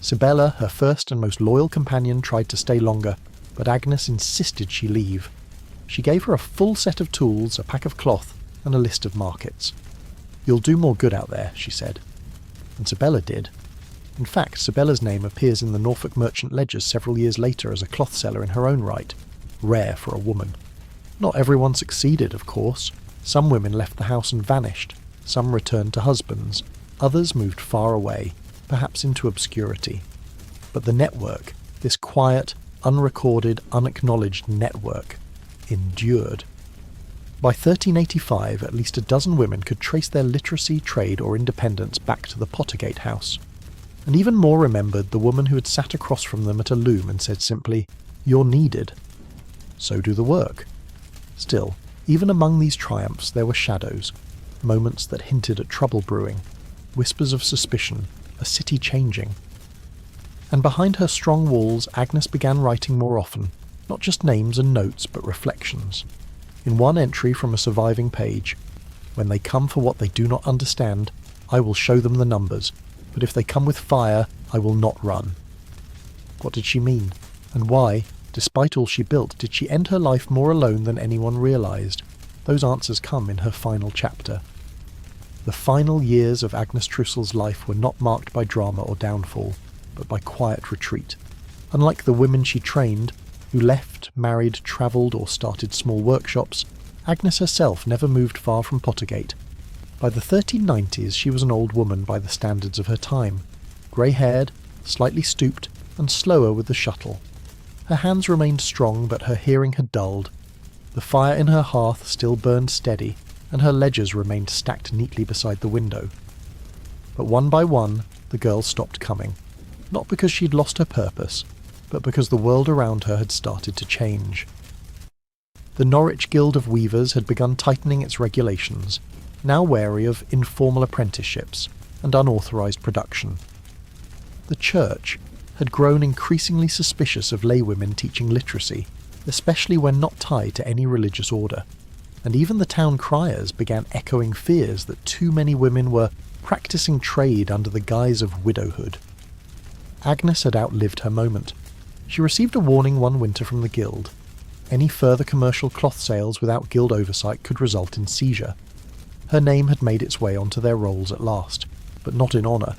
Sibella, her first and most loyal companion, tried to stay longer, but Agnes insisted she leave. She gave her a full set of tools, a pack of cloth, and a list of markets. "You'll do more good out there," she said. And Sibella did. In fact, Sibella's name appears in the Norfolk merchant ledgers several years later as a cloth seller in her own right. Rare for a woman. Not everyone succeeded, of course. Some women left the house and vanished. Some returned to husbands. Others moved far away, perhaps into obscurity. But the network, this quiet, unrecorded, unacknowledged network, endured. By 1385, at least a dozen women could trace their literacy, trade, or independence back to the Pottergate house. And even more remembered the woman who had sat across from them at a loom and said simply, "You're needed." So do the work. Still, even among these triumphs there were shadows, moments that hinted at trouble brewing, whispers of suspicion, a city changing. And behind her strong walls, Agnes began writing more often, not just names and notes, but reflections. In one entry from a surviving page, "When they come for what they do not understand, I will show them the numbers, but if they come with fire, I will not run." What did she mean? And why, despite all she built, did she end her life more alone than anyone realised? Those answers come in her final chapter. The final years of Agnes Trussel's life were not marked by drama or downfall, but by quiet retreat. Unlike the women she trained, who left, married, travelled, or started small workshops, Agnes herself never moved far from Pottergate. By the 1390s she was an old woman by the standards of her time, grey-haired, slightly stooped, and slower with the shuttle. Her hands remained strong, but her hearing had dulled. The fire in her hearth still burned steady, and her ledgers remained stacked neatly beside the window. But one by one, the girls stopped coming, not because she'd lost her purpose, but because the world around her had started to change. The Norwich Guild of Weavers had begun tightening its regulations, now wary of informal apprenticeships and unauthorised production. The church had grown increasingly suspicious of laywomen teaching literacy, especially when not tied to any religious order, and even the town criers began echoing fears that too many women were practising trade under the guise of widowhood. Agnes had outlived her moment. She received a warning one winter from the guild. Any further commercial cloth sales without guild oversight could result in seizure. Her name had made its way onto their rolls at last, but not in honour.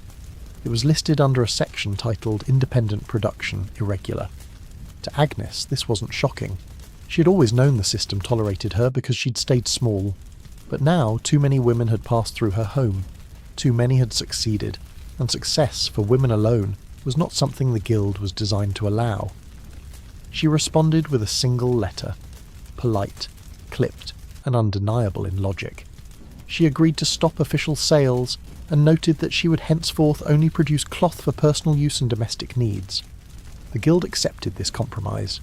It was listed under a section titled Independent Production Irregular. To Agnes, this wasn't shocking. She had always known the system tolerated her because she'd stayed small. But now too many women had passed through her home. Too many had succeeded, and success for women alone was not something the Guild was designed to allow. She responded with a single letter, polite, clipped, and undeniable in logic. She agreed to stop official sales and noted that she would henceforth only produce cloth for personal use and domestic needs. The Guild accepted this compromise,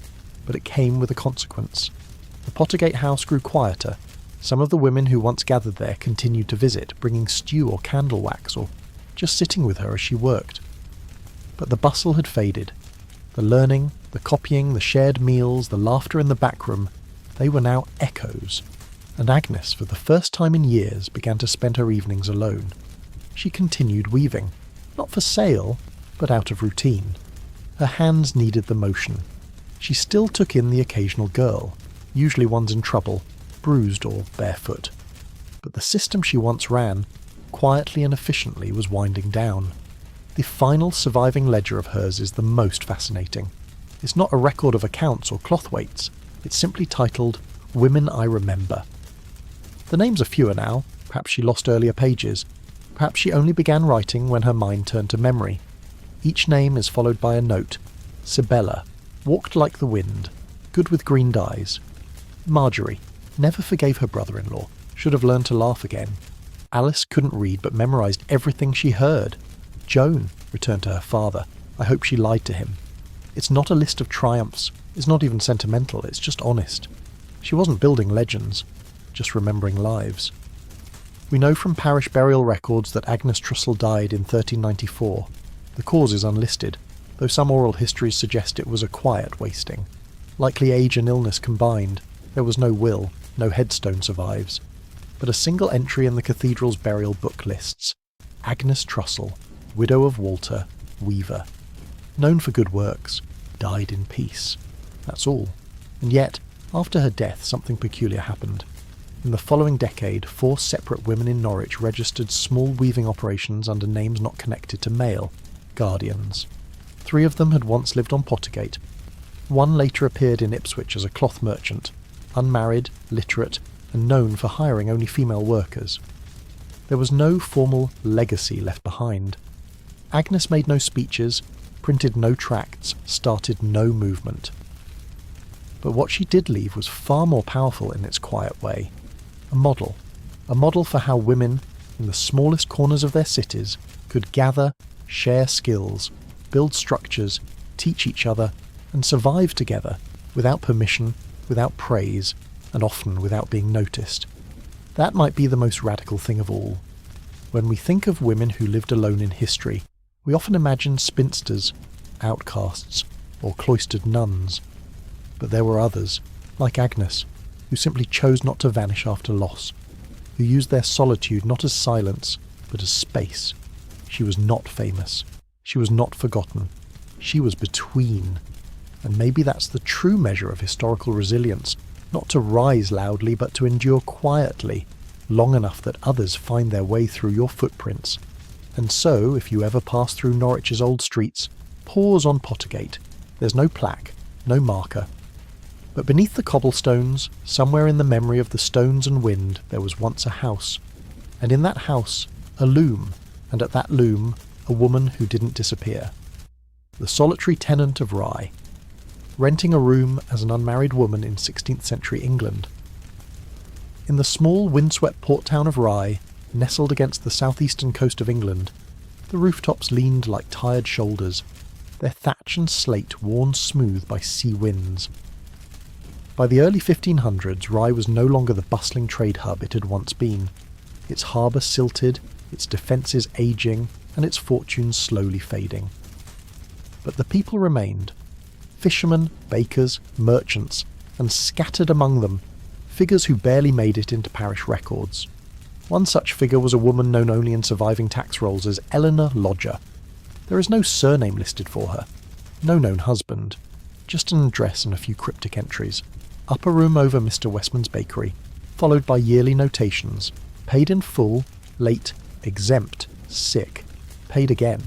but it came with a consequence. The Pottergate house grew quieter. Some of the women who once gathered there continued to visit, bringing stew or candle wax, or just sitting with her as she worked. But the bustle had faded. The learning, the copying, the shared meals, the laughter in the back room, they were now echoes. And Agnes, for the first time in years, began to spend her evenings alone. She continued weaving, not for sale, but out of routine. Her hands needed the motion. She still took in the occasional girl, usually ones in trouble, bruised or barefoot. But the system she once ran, quietly and efficiently, was winding down. The final surviving ledger of hers is the most fascinating. It's not a record of accounts or cloth weights. It's simply titled, Women I Remember. The names are fewer now. Perhaps she lost earlier pages. Perhaps she only began writing when her mind turned to memory. Each name is followed by a note. Sibella, walked like the wind, good with green dyes. Marjorie, never forgave her brother-in-law, should have learned to laugh again. Alice couldn't read but memorised everything she heard. Joan returned to her father. I hope she lied to him. It's not a list of triumphs. It's not even sentimental. It's just honest. She wasn't building legends, just remembering lives. We know from parish burial records that Agnes Trussell died in 1394. The cause is unlisted, though some oral histories suggest it was a quiet wasting. Likely age and illness combined. There was no will, no headstone survives. But a single entry in the cathedral's burial book lists Agnes Trussell, widow of Walter, weaver. Known for good works, died in peace. That's all. And yet, after her death, something peculiar happened. In the following decade, 4 separate women in Norwich registered small weaving operations under names not connected to male, guardians. 3 of them had once lived on Pottergate. 1 later appeared in Ipswich as a cloth merchant, unmarried, literate, and known for hiring only female workers. There was no formal legacy left behind. Agnes made no speeches, printed no tracts, started no movement. But what she did leave was far more powerful in its quiet way. A model for how women, in the smallest corners of their cities, could gather, share skills, build structures, teach each other, and survive together, without permission, without praise, and often without being noticed. That might be the most radical thing of all. When we think of women who lived alone in history, we often imagine spinsters, outcasts, or cloistered nuns. But there were others, like Agnes, who simply chose not to vanish after loss, who used their solitude not as silence, but as space. She was not famous. She was not forgotten. She was between. And maybe that's the true measure of historical resilience, not to rise loudly, but to endure quietly, long enough that others find their way through your footprints. And so, if you ever pass through Norwich's old streets, pause on Pottergate. There's no plaque, no marker. But beneath the cobblestones, somewhere in the memory of the stones and wind, there was once a house. And in that house, a loom, and at that loom, a woman who didn't disappear. The solitary tenant of Rye, renting a room as an unmarried woman in 16th century England. In the small windswept port town of Rye, nestled against the southeastern coast of England, the rooftops leaned like tired shoulders, their thatch and slate worn smooth by sea winds. By the early 1500s, Rye was no longer the bustling trade hub it had once been. Its harbour silted, its defences ageing, and its fortunes slowly fading. But the people remained. Fishermen, bakers, merchants, and scattered among them, figures who barely made it into parish records. One such figure was a woman known only in surviving tax rolls as Eleanor Lodger. There is no surname listed for her, no known husband, just an address and a few cryptic entries. Upper room over Mr. Westman's bakery, followed by yearly notations, paid in full, late, exempt, sick, paid again.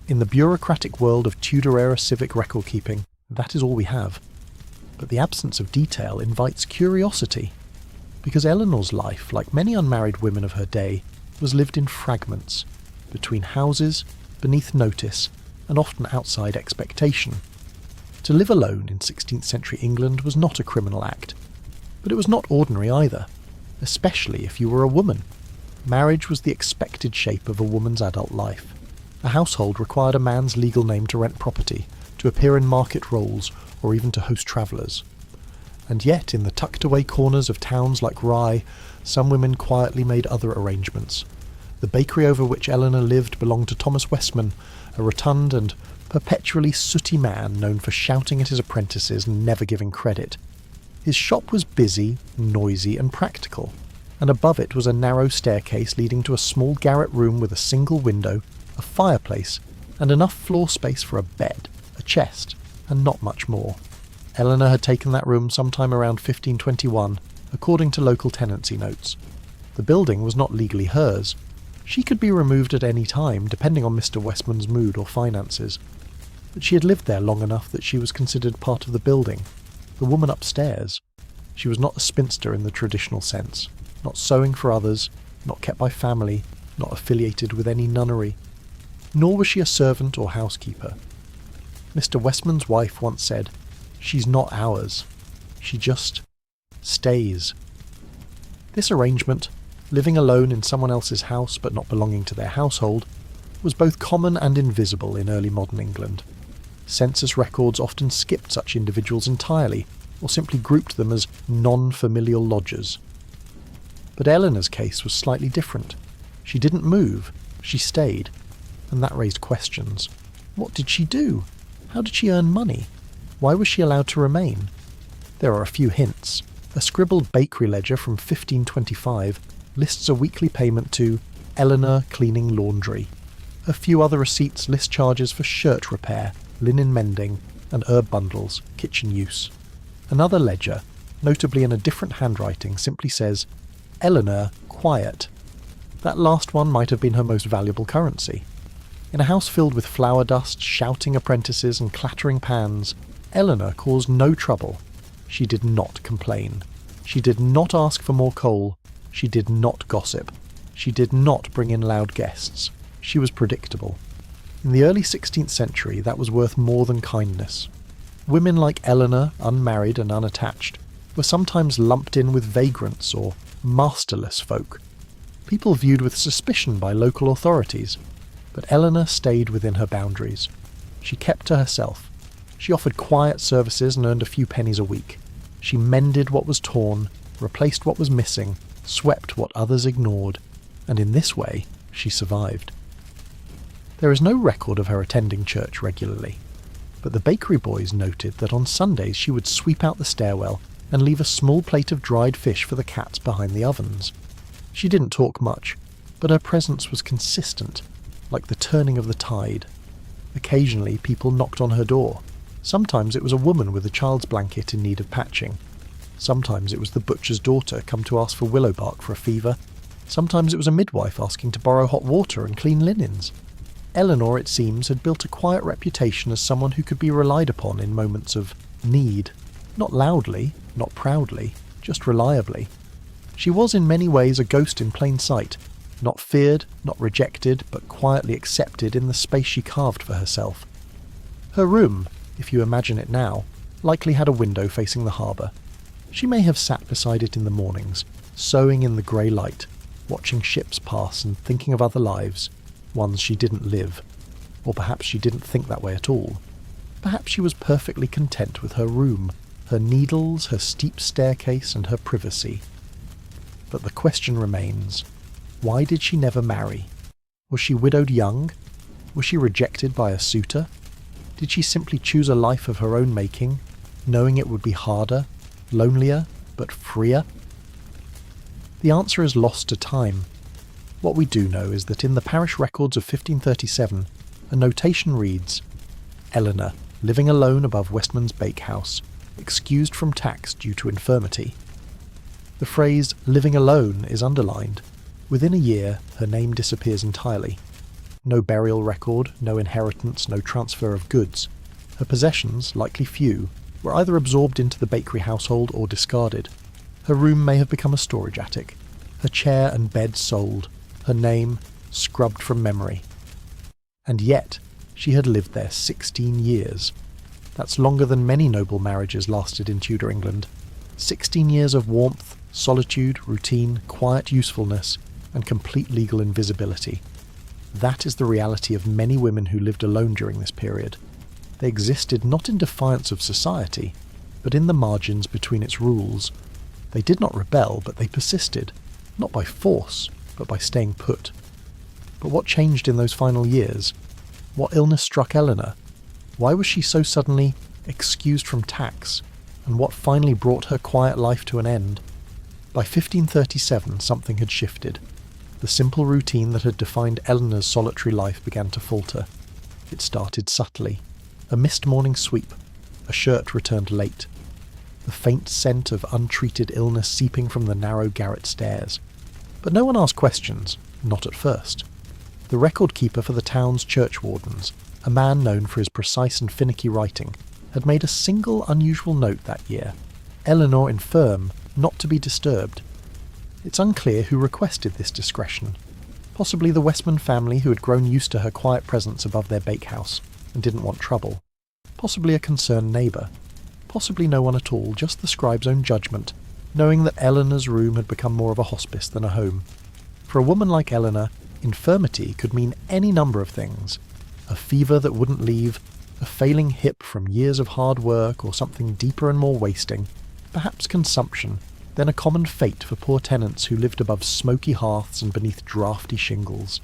In the bureaucratic world of Tudor-era civic record-keeping, that is all we have. But the absence of detail invites curiosity, because Eleanor's life, like many unmarried women of her day, was lived in fragments, between houses, beneath notice, and often outside expectation. To live alone in 16th century England was not a criminal act, but it was not ordinary either, especially if you were a woman. Marriage was the expected shape of a woman's adult life. A household required a man's legal name to rent property, to appear in market roles, or even to host travellers. And yet, in the tucked-away corners of towns like Rye, some women quietly made other arrangements. The bakery over which Eleanor lived belonged to Thomas Westman, a rotund and perpetually sooty man known for shouting at his apprentices and never giving credit. His shop was busy, noisy, and practical, and above it was a narrow staircase leading to a small garret room with a single window, a fireplace, and enough floor space for a bed, a chest, and not much more. Eleanor had taken that room sometime around 1521, according to local tenancy notes. The building was not legally hers. She could be removed at any time, depending on Mr. Westman's mood or finances. But she had lived there long enough that she was considered part of the building, the woman upstairs. She was not a spinster in the traditional sense, not sewing for others, not kept by family, not affiliated with any nunnery. Nor was she a servant or housekeeper. Mr. Westman's wife once said, "She's not ours. She just stays." This arrangement, living alone in someone else's house but not belonging to their household, was both common and invisible in early modern England. Census records often skipped such individuals entirely, or simply grouped them as non-familial lodgers. But Eleanor's case was slightly different. She didn't move, she stayed, and that raised questions. What did she do? How did she earn money? Why was she allowed to remain? There are a few hints. A scribbled bakery ledger from 1525 lists a weekly payment to Eleanor Cleaning Laundry. A few other receipts list charges for shirt repair, linen mending, and herb bundles, kitchen use. Another ledger, notably in a different handwriting, simply says, Eleanor, quiet. That last one might have been her most valuable currency. In a house filled with flour dust, shouting apprentices, and clattering pans, Eleanor caused no trouble. She did not complain. She did not ask for more coal. She did not gossip. She did not bring in loud guests. She was predictable. In the early 16th century, that was worth more than kindness. Women like Eleanor, unmarried and unattached, were sometimes lumped in with vagrants or masterless folk, people viewed with suspicion by local authorities. But Eleanor stayed within her boundaries. She kept to herself. She offered quiet services and earned a few pennies a week. She mended what was torn, replaced what was missing, swept what others ignored, and in this way she survived. There is no record of her attending church regularly, but the bakery boys noted that on Sundays she would sweep out the stairwell and leave a small plate of dried fish for the cats behind the ovens. She didn't talk much, but her presence was consistent, like the turning of the tide. Occasionally people knocked on her door. Sometimes it was a woman with a child's blanket in need of patching. Sometimes it was the butcher's daughter come to ask for willow bark for a fever. Sometimes it was a midwife asking to borrow hot water and clean linens. Eleanor, it seems, had built a quiet reputation as someone who could be relied upon in moments of need. Not loudly, not proudly, just reliably. She was in many ways a ghost in plain sight, not feared, not rejected, but quietly accepted in the space she carved for herself. Her room, if you imagine it now, likely had a window facing the harbour. She may have sat beside it in the mornings, sewing in the grey light, watching ships pass and thinking of other lives, ones she didn't live. Or perhaps she didn't think that way at all. Perhaps she was perfectly content with her room, her needles, her steep staircase, and her privacy. But the question remains, why did she never marry? Was she widowed young? Was she rejected by a suitor? Did she simply choose a life of her own making, knowing it would be harder, lonelier, but freer? The answer is lost to time. What we do know is that in the parish records of 1537, a notation reads, Eleanor, living alone above Westman's bakehouse, excused from tax due to infirmity. The phrase living alone is underlined. Within a year, her name disappears entirely. No burial record, no inheritance, no transfer of goods. Her possessions, likely few, were either absorbed into the bakery household or discarded. Her room may have become a storage attic. Her chair and bed sold. Her name scrubbed from memory. And yet, she had lived there 16 years. That's longer than many noble marriages lasted in Tudor England. 16 years of warmth, solitude, routine, quiet usefulness, and complete legal invisibility. That is the reality of many women who lived alone during this period. They existed not in defiance of society, but in the margins between its rules. They did not rebel, but they persisted, not by force, but by staying put. But what changed in those final years? What illness struck Eleanor? Why was she so suddenly excused from tax? And what finally brought her quiet life to an end? By 1537, something had shifted. The simple routine that had defined Eleanor's solitary life began to falter. It started subtly. A missed morning sweep. A shirt returned late. The faint scent of untreated illness seeping from the narrow garret stairs. But no one asked questions, not at first. The record keeper for the town's churchwardens, a man known for his precise and finicky writing, had made a single unusual note that year. Eleanor infirm, not to be disturbed. It's unclear who requested this discretion. Possibly the Westman family who had grown used to her quiet presence above their bakehouse and didn't want trouble. Possibly a concerned neighbour. Possibly no one at all, just the scribe's own judgment, knowing that Eleanor's room had become more of a hospice than a home. For a woman like Eleanor, infirmity could mean any number of things. A fever that wouldn't leave, a failing hip from years of hard work, or something deeper and more wasting, perhaps consumption, then a common fate for poor tenants who lived above smoky hearths and beneath draughty shingles.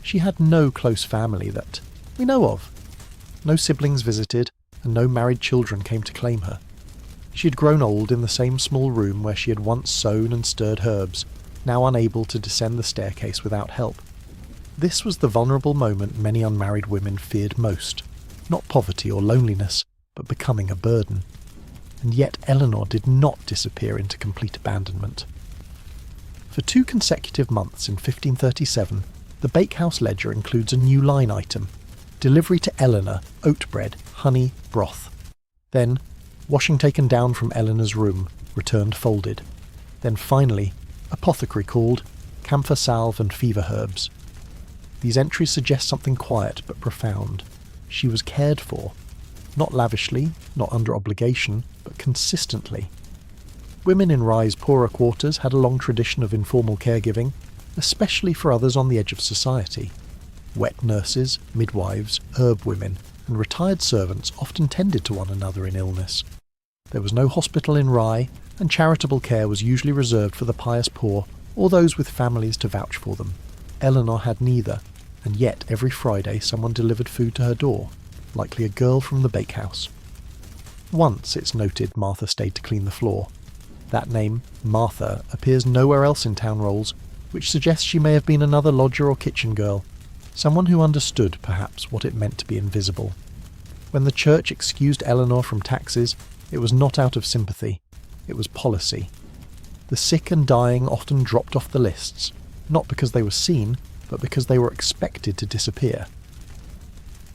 She had no close family that we know of. No siblings visited, and no married children came to claim her. She had grown old in the same small room where she had once sown and stirred herbs, now unable to descend the staircase without help. This was the vulnerable moment many unmarried women feared most, not poverty or loneliness, but becoming a burden. And yet Eleanor did not disappear into complete abandonment. For 2 consecutive months in 1537, the bakehouse ledger includes a new line item: delivery to Eleanor, oat bread, honey, broth. Then, washing taken down from Eleanor's room, returned folded. Then finally, apothecary called, camphor salve and fever herbs. These entries suggest something quiet but profound. She was cared for. Not lavishly, not under obligation, but consistently. Women in Rye's poorer quarters had a long tradition of informal caregiving, especially for others on the edge of society. Wet nurses, midwives, herb women, and retired servants often tended to one another in illness. There was no hospital in Rye, and charitable care was usually reserved for the pious poor or those with families to vouch for them. Eleanor had neither, and yet every Friday someone delivered food to her door, likely a girl from the bakehouse. Once, it's noted, Martha stayed to clean the floor. That name, Martha, appears nowhere else in town rolls, which suggests she may have been another lodger or kitchen girl, someone who understood, perhaps, what it meant to be invisible. When the church excused Eleanor from taxes, it was not out of sympathy, it was policy. The sick and dying often dropped off the lists, not because they were seen, but because they were expected to disappear.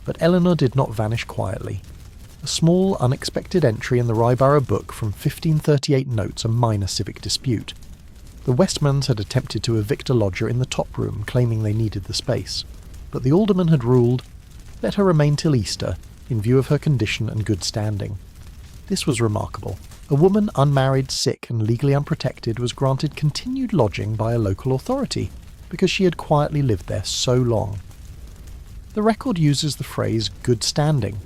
But Eleanor did not vanish quietly. A small, unexpected entry in the Ryeborough book from 1538 notes a minor civic dispute. The Westmans had attempted to evict a lodger in the top room, claiming they needed the space, but the alderman had ruled, let her remain till Easter, in view of her condition and good standing. This was remarkable. A woman unmarried, sick, and legally unprotected was granted continued lodging by a local authority, because she had quietly lived there so long. The record uses the phrase good standing.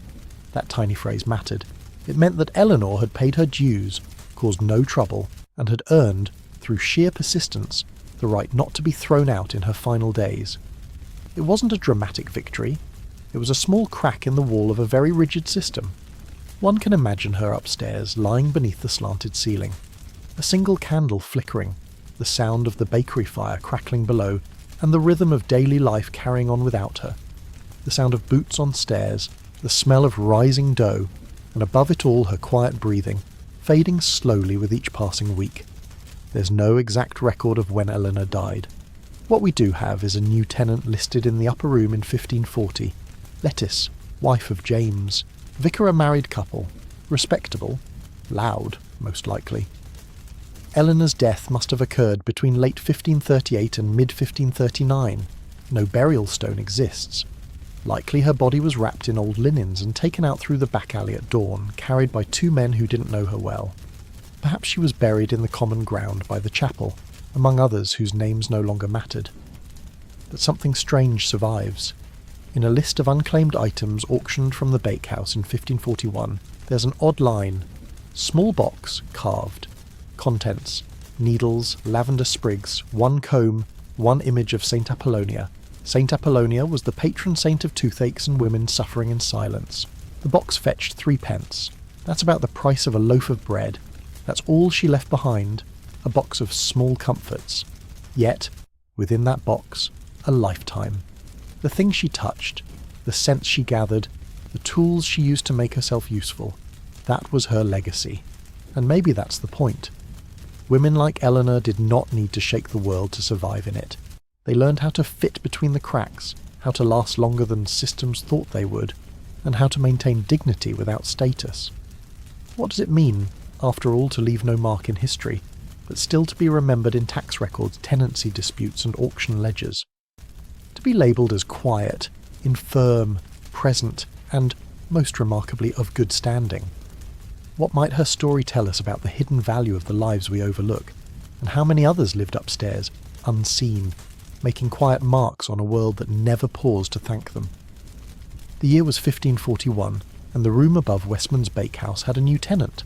That tiny phrase mattered. It meant that Eleanor had paid her dues, caused no trouble, and had earned, through sheer persistence, the right not to be thrown out in her final days. It wasn't a dramatic victory. It was a small crack in the wall of a very rigid system. One can imagine her upstairs, lying beneath the slanted ceiling. A single candle flickering, the sound of the bakery fire crackling below, and the rhythm of daily life carrying on without her. The sound of boots on stairs, the smell of rising dough, and above it all her quiet breathing, fading slowly with each passing week. There's no exact record of when Eleanor died. What we do have is a new tenant listed in the upper room in 1540. Lettice, wife of James. Vicar a married couple. Respectable. Loud, most likely. Eleanor's death must have occurred between late 1538 and mid-1539. No burial stone exists. Likely her body was wrapped in old linens and taken out through the back alley at dawn, carried by two men who didn't know her well. Perhaps she was buried in the common ground by the chapel, among others whose names no longer mattered. But something strange survives. In a list of unclaimed items auctioned from the bakehouse in 1541, there's an odd line. Small box, carved. Contents: needles, lavender sprigs, one comb, one image of Saint Apollonia. Saint Apollonia was the patron saint of toothaches and women suffering in silence. The box fetched 3p. That's about the price of a loaf of bread. That's all she left behind, a box of small comforts. Yet, within that box, a lifetime. The things she touched, the scents she gathered, the tools she used to make herself useful. That was her legacy. And maybe that's the point. Women like Eleanor did not need to shake the world to survive in it. They learned how to fit between the cracks, how to last longer than systems thought they would, and how to maintain dignity without status. What does it mean, after all, to leave no mark in history, but still to be remembered in tax records, tenancy disputes, and auction ledgers? To be labelled as quiet, infirm, present, and, most remarkably, of good standing. What might her story tell us about the hidden value of the lives we overlook, and how many others lived upstairs, unseen, making quiet marks on a world that never paused to thank them? The year was 1541, and the room above Westman's Bakehouse had a new tenant.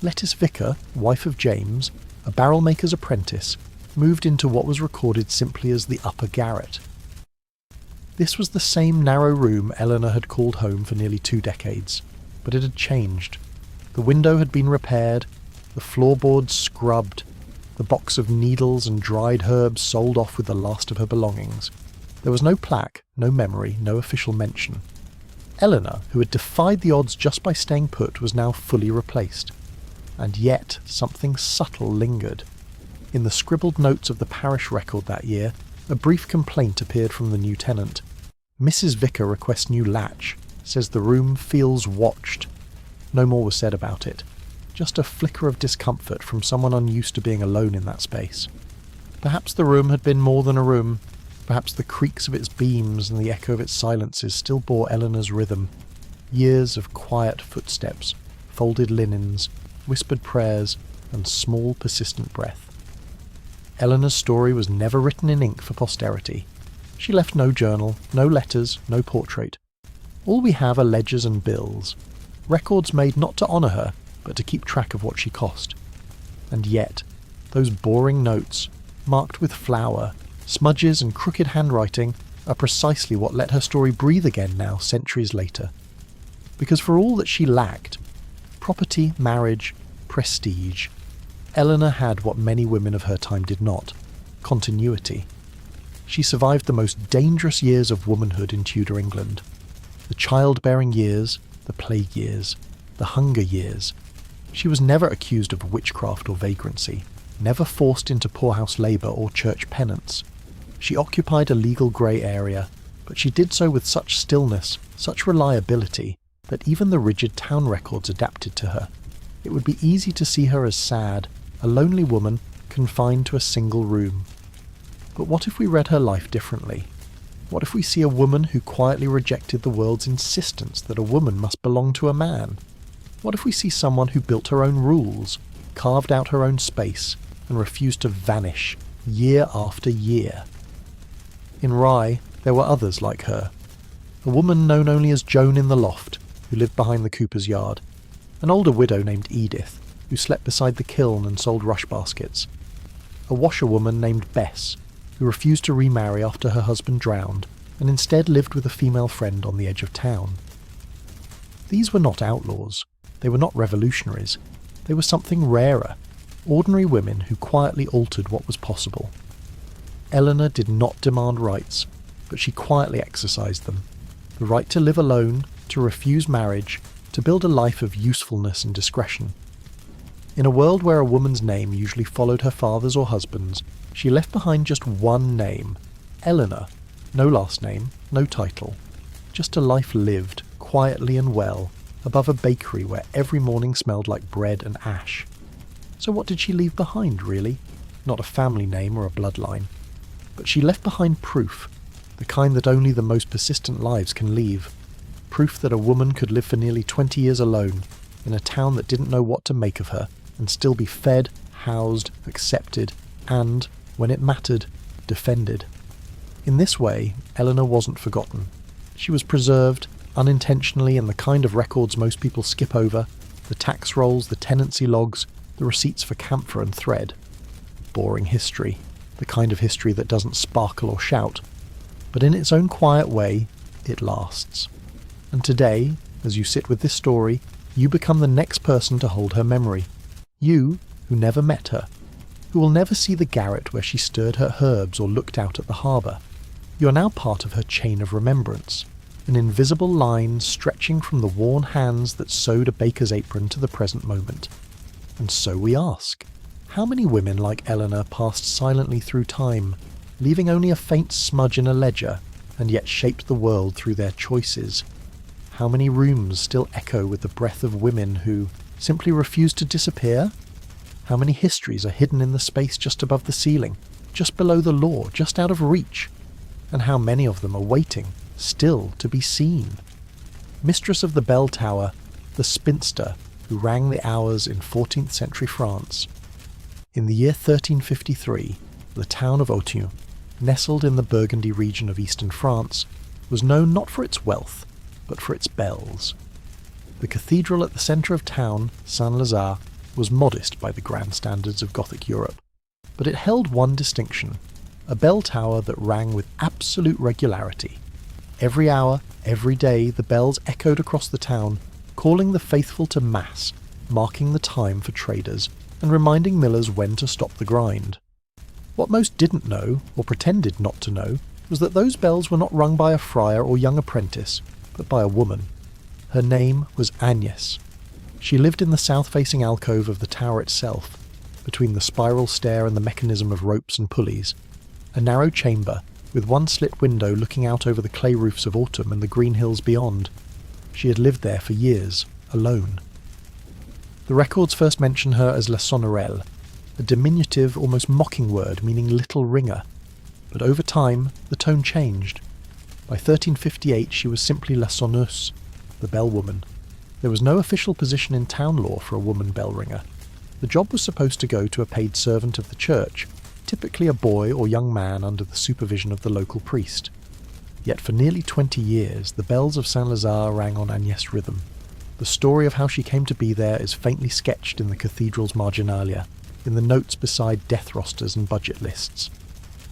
Lettice Vicar, wife of James, a barrel maker's apprentice, moved into what was recorded simply as the upper garret. This was the same narrow room Eleanor had called home for nearly 2 decades, but it had changed. The window had been repaired, the floorboards scrubbed, the box of needles and dried herbs sold off with the last of her belongings. There was no plaque, no memory, no official mention. Eleanor, who had defied the odds just by staying put, was now fully replaced. And yet something subtle lingered. In the scribbled notes of the parish record that year, a brief complaint appeared from the new tenant. Mrs. Vicar requests new latch, says the room feels watched. No more was said about it. Just a flicker of discomfort from someone unused to being alone in that space. Perhaps the room had been more than a room. Perhaps the creaks of its beams and the echo of its silences still bore Eleanor's rhythm. Years of quiet footsteps, folded linens, whispered prayers, and small persistent breath. Eleanor's story was never written in ink for posterity. She left no journal, no letters, no portrait. All we have are ledgers and bills. Records made not to honour her, but to keep track of what she cost. And yet, those boring notes, marked with flour, smudges and crooked handwriting, are precisely what let her story breathe again now, centuries later. Because for all that she lacked, property, marriage, prestige, Eleanor had what many women of her time did not: continuity. She survived the most dangerous years of womanhood in Tudor England. The childbearing years, the plague years, the hunger years. She was never accused of witchcraft or vagrancy, never forced into poorhouse labour or church penance. She occupied a legal grey area, but she did so with such stillness, such reliability, that even the rigid town records adapted to her. It would be easy to see her as sad, a lonely woman confined to a single room. But what if we read her life differently? What if we see a woman who quietly rejected the world's insistence that a woman must belong to a man? What if we see someone who built her own rules, carved out her own space, and refused to vanish year after year? In Rye, there were others like her. A woman known only as Joan in the Loft, who lived behind the cooper's yard. An older widow named Edith, who slept beside the kiln and sold rush baskets. A washerwoman named Bess, who refused to remarry after her husband drowned, and instead lived with a female friend on the edge of town. These were not outlaws. They were not revolutionaries. They were something rarer, ordinary women who quietly altered what was possible. Eleanor did not demand rights, but she quietly exercised them. The right to live alone, to refuse marriage, to build a life of usefulness and discretion. In a world where a woman's name usually followed her father's or husband's, She left behind just one name, Eleanor. No last name, no title. Just a life lived, quietly and well, above a bakery where every morning smelled like bread and ash. So what did she leave behind, really? Not a family name or a bloodline. But she left behind proof, the kind that only the most persistent lives can leave. Proof that a woman could live for nearly 20 years alone, in a town that didn't know what to make of her, and still be fed, housed, accepted, and, when it mattered, defended. In this way, Eleanor wasn't forgotten. She was preserved, unintentionally, in the kind of records most people skip over, the tax rolls, the tenancy logs, the receipts for camphor and thread. Boring history, the kind of history that doesn't sparkle or shout. But in its own quiet way, it lasts. And today, as you sit with this story, you become the next person to hold her memory. You, who never met her, who will never see the garret where she stirred her herbs or looked out at the harbour. You are now part of her chain of remembrance, an invisible line stretching from the worn hands that sewed a baker's apron to the present moment. And so we ask, how many women like Eleanor passed silently through time, leaving only a faint smudge in a ledger, and yet shaped the world through their choices? How many rooms still echo with the breath of women who simply refuse to disappear? How many histories are hidden in the space just above the ceiling, just below the law, just out of reach? And how many of them are waiting, still to be seen? Mistress of the bell tower, the spinster who rang the hours in 14th century France. In the year 1353, the town of Autun, nestled in the Burgundy region of eastern France, was known not for its wealth, but for its bells. The cathedral at the centre of town, Saint-Lazare, was modest by the grand standards of Gothic Europe, but it held one distinction, a bell tower that rang with absolute regularity. Every hour, every day, the bells echoed across the town, calling the faithful to Mass, marking the time for traders, and reminding millers when to stop the grind. What most didn't know, or pretended not to know, was that those bells were not rung by a friar or young apprentice, but by a woman. Her name was Agnès. She lived in the south-facing alcove of the tower itself, between the spiral stair and the mechanism of ropes and pulleys, a narrow chamber with one slit window looking out over the clay roofs of autumn and the green hills beyond. She had lived there for years, alone. The records first mention her as La Sonnerelle, a diminutive, almost mocking word meaning little ringer, but over time the tone changed. By 1358 she was simply La Sonneuse, the bellwoman. There was no official position in town law for a woman bell ringer. The job was supposed to go to a paid servant of the church, typically a boy or young man under the supervision of the local priest. Yet for nearly 20 years the bells of Saint-Lazare rang on Agnès' rhythm. The story of how she came to be there is faintly sketched in the cathedral's marginalia, in the notes beside death rosters and budget lists.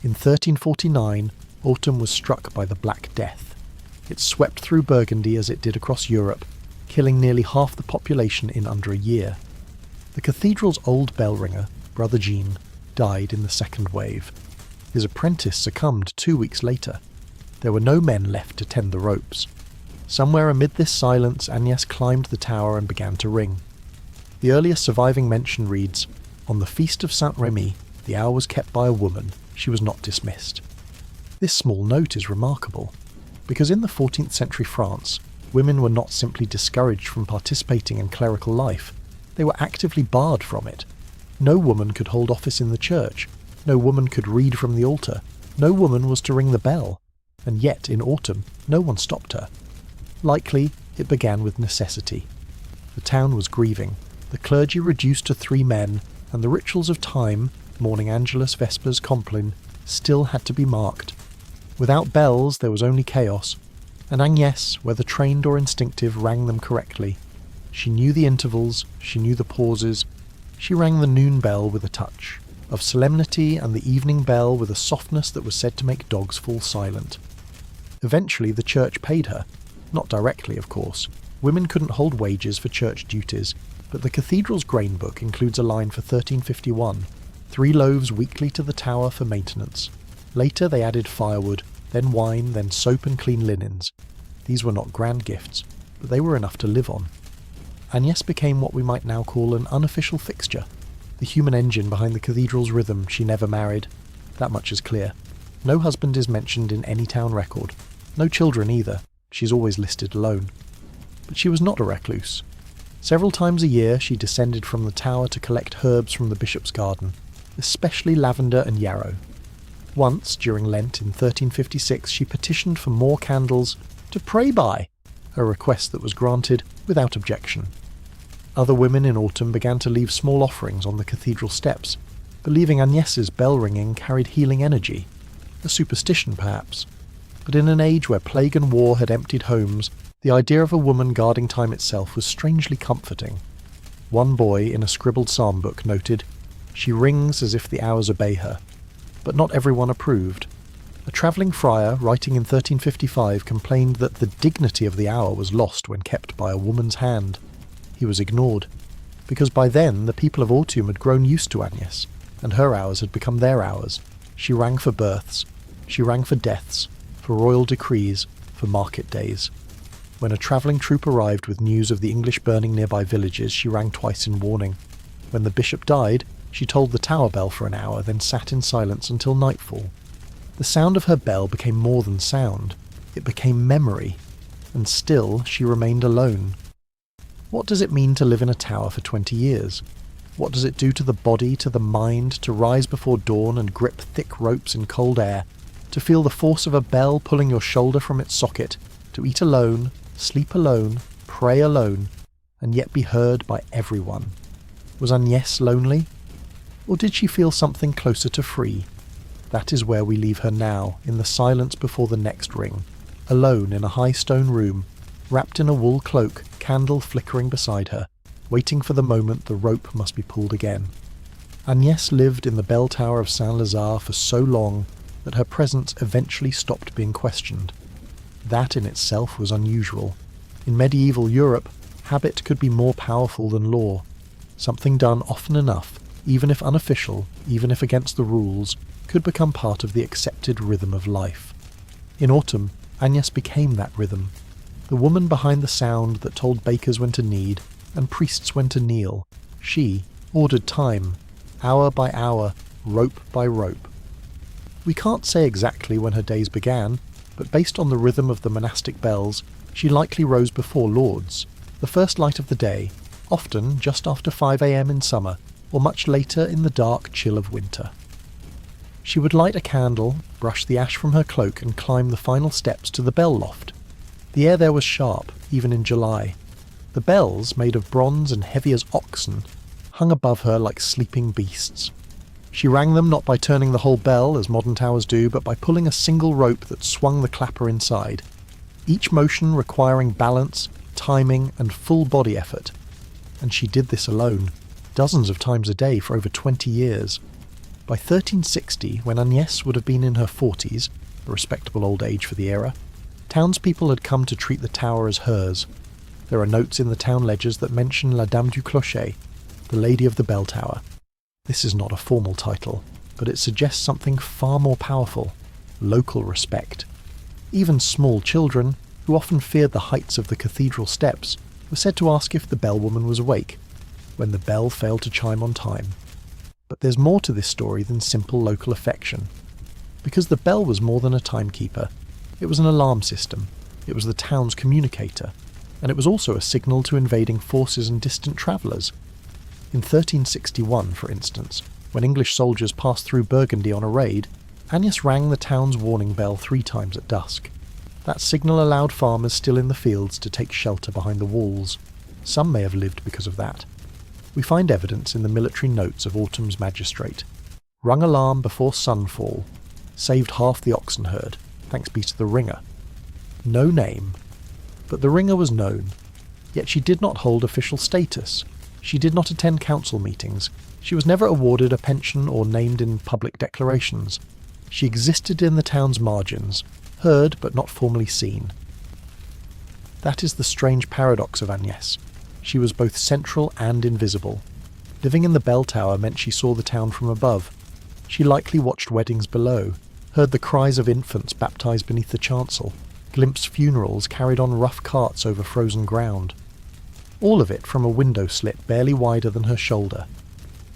In 1349, autumn was struck by the Black Death. It swept through Burgundy as it did across Europe, killing nearly half the population in under a year. The cathedral's old bell ringer, Brother Jean, died in the second wave. His apprentice succumbed 2 weeks later. There were no men left to tend the ropes. Somewhere amid this silence, Agnès climbed the tower and began to ring. The earliest surviving mention reads, "On the feast of Saint-Remy, the hour was kept by a woman. She was not dismissed." This small note is remarkable, because in the 14th century France, women were not simply discouraged from participating in clerical life, they were actively barred from it. No woman could hold office in the church, no woman could read from the altar, no woman was to ring the bell, and yet in autumn no one stopped her. Likely it began with necessity. The town was grieving, the clergy reduced to 3 men, and the rituals of time, morning Angelus, Vespers, Compline, still had to be marked. Without bells there was only chaos, and Agnès, whether trained or instinctive, rang them correctly. She knew the intervals, she knew the pauses. She rang the noon bell with a touch of solemnity and the evening bell with a softness that was said to make dogs fall silent. Eventually the church paid her. Not directly, of course. Women couldn't hold wages for church duties, but the cathedral's grain book includes a line for 1351, 3 loaves weekly to the tower for maintenance. Later they added firewood, then wine, then soap and clean linens. These were not grand gifts, but they were enough to live on. Agnès became what we might now call an unofficial fixture, the human engine behind the cathedral's rhythm. She never married, That much is clear. No husband is mentioned in any town record. No children either. She's always listed alone. But she was not a recluse. Several times a year she descended from the tower to collect herbs from the bishop's garden, especially lavender and yarrow. Once, during Lent in 1356, she petitioned for more candles to pray by, a request that was granted without objection. Other women in autumn began to leave small offerings on the cathedral steps, believing Agnès' bell ringing carried healing energy. A superstition, perhaps. But in an age where plague and war had emptied homes, the idea of a woman guarding time itself was strangely comforting. One boy in a scribbled psalm book noted, "She rings as if the hours obey her." But not everyone approved. A travelling friar, writing in 1355, complained that the dignity of the hour was lost when kept by a woman's hand. He was ignored, because by then the people of Autun had grown used to Agnès, and her hours had become their hours. She rang for births, she rang for deaths, for royal decrees, for market days. When a travelling troop arrived with news of the English burning nearby villages, she rang twice in warning. When the bishop died, she tolled the tower bell for an hour, then sat in silence until nightfall. The sound of her bell became more than sound. It became memory. And still she remained alone. What does it mean to live in a tower for 20 years? What does it do to the body, to the mind, to rise before dawn and grip thick ropes in cold air, to feel the force of a bell pulling your shoulder from its socket, to eat alone, sleep alone, pray alone, and yet be heard by everyone? Was Agnès lonely? Or did she feel something closer to free? That is where we leave her now, in the silence before the next ring, alone in a high stone room, wrapped in a wool cloak, candle flickering beside her, waiting for the moment the rope must be pulled again. Agnès lived in the bell tower of Saint-Lazare for so long that her presence eventually stopped being questioned. That in itself was unusual. In medieval Europe, habit could be more powerful than law. Something done often enough, even if unofficial, even if against the rules, could become part of the accepted rhythm of life. In autumn, Agnès became that rhythm, the woman behind the sound that told bakers when to knead and priests when to kneel. She ordered time, hour by hour, rope by rope. We can't say exactly when her days began, but based on the rhythm of the monastic bells, she likely rose before Lauds, the first light of the day, often just after 5 a.m. in summer, or much later in the dark chill of winter. She would light a candle, brush the ash from her cloak, and climb the final steps to the bell loft. The air there was sharp, even in July. The bells, made of bronze and heavy as oxen, hung above her like sleeping beasts. She rang them not by turning the whole bell, as modern towers do, but by pulling a single rope that swung the clapper inside, each motion requiring balance, timing, and full body effort. And she did this alone, dozens of times a day for over 20 years. By 1360, when Agnès would have been in her 40s, a respectable old age for the era, townspeople had come to treat the tower as hers. There are notes in the town ledgers that mention La Dame du Clocher, the Lady of the Bell Tower. This is not a formal title, but it suggests something far more powerful: local respect. Even small children, who often feared the heights of the cathedral steps, were said to ask if the bellwoman was awake, when the bell failed to chime on time. But there's more to this story than simple local affection. Because the bell was more than a timekeeper. It was an alarm system, it was the town's communicator, and it was also a signal to invading forces and distant travellers. In 1361, for instance, when English soldiers passed through Burgundy on a raid, Agnès rang the town's warning bell 3 times at dusk. That signal allowed farmers still in the fields to take shelter behind the walls. Some may have lived because of that. We find evidence in the military notes of Autumn's magistrate. Rung alarm before sunfall. Saved half the oxen herd, thanks be to the ringer. No name. But the ringer was known. Yet she did not hold official status. She did not attend council meetings. She was never awarded a pension or named in public declarations. She existed in the town's margins, heard but not formally seen. That is the strange paradox of Agnès. She was both central and invisible. Living in the bell tower meant she saw the town from above. She likely watched weddings below, heard the cries of infants baptized beneath the chancel, glimpsed funerals carried on rough carts over frozen ground. All of it from a window slit barely wider than her shoulder.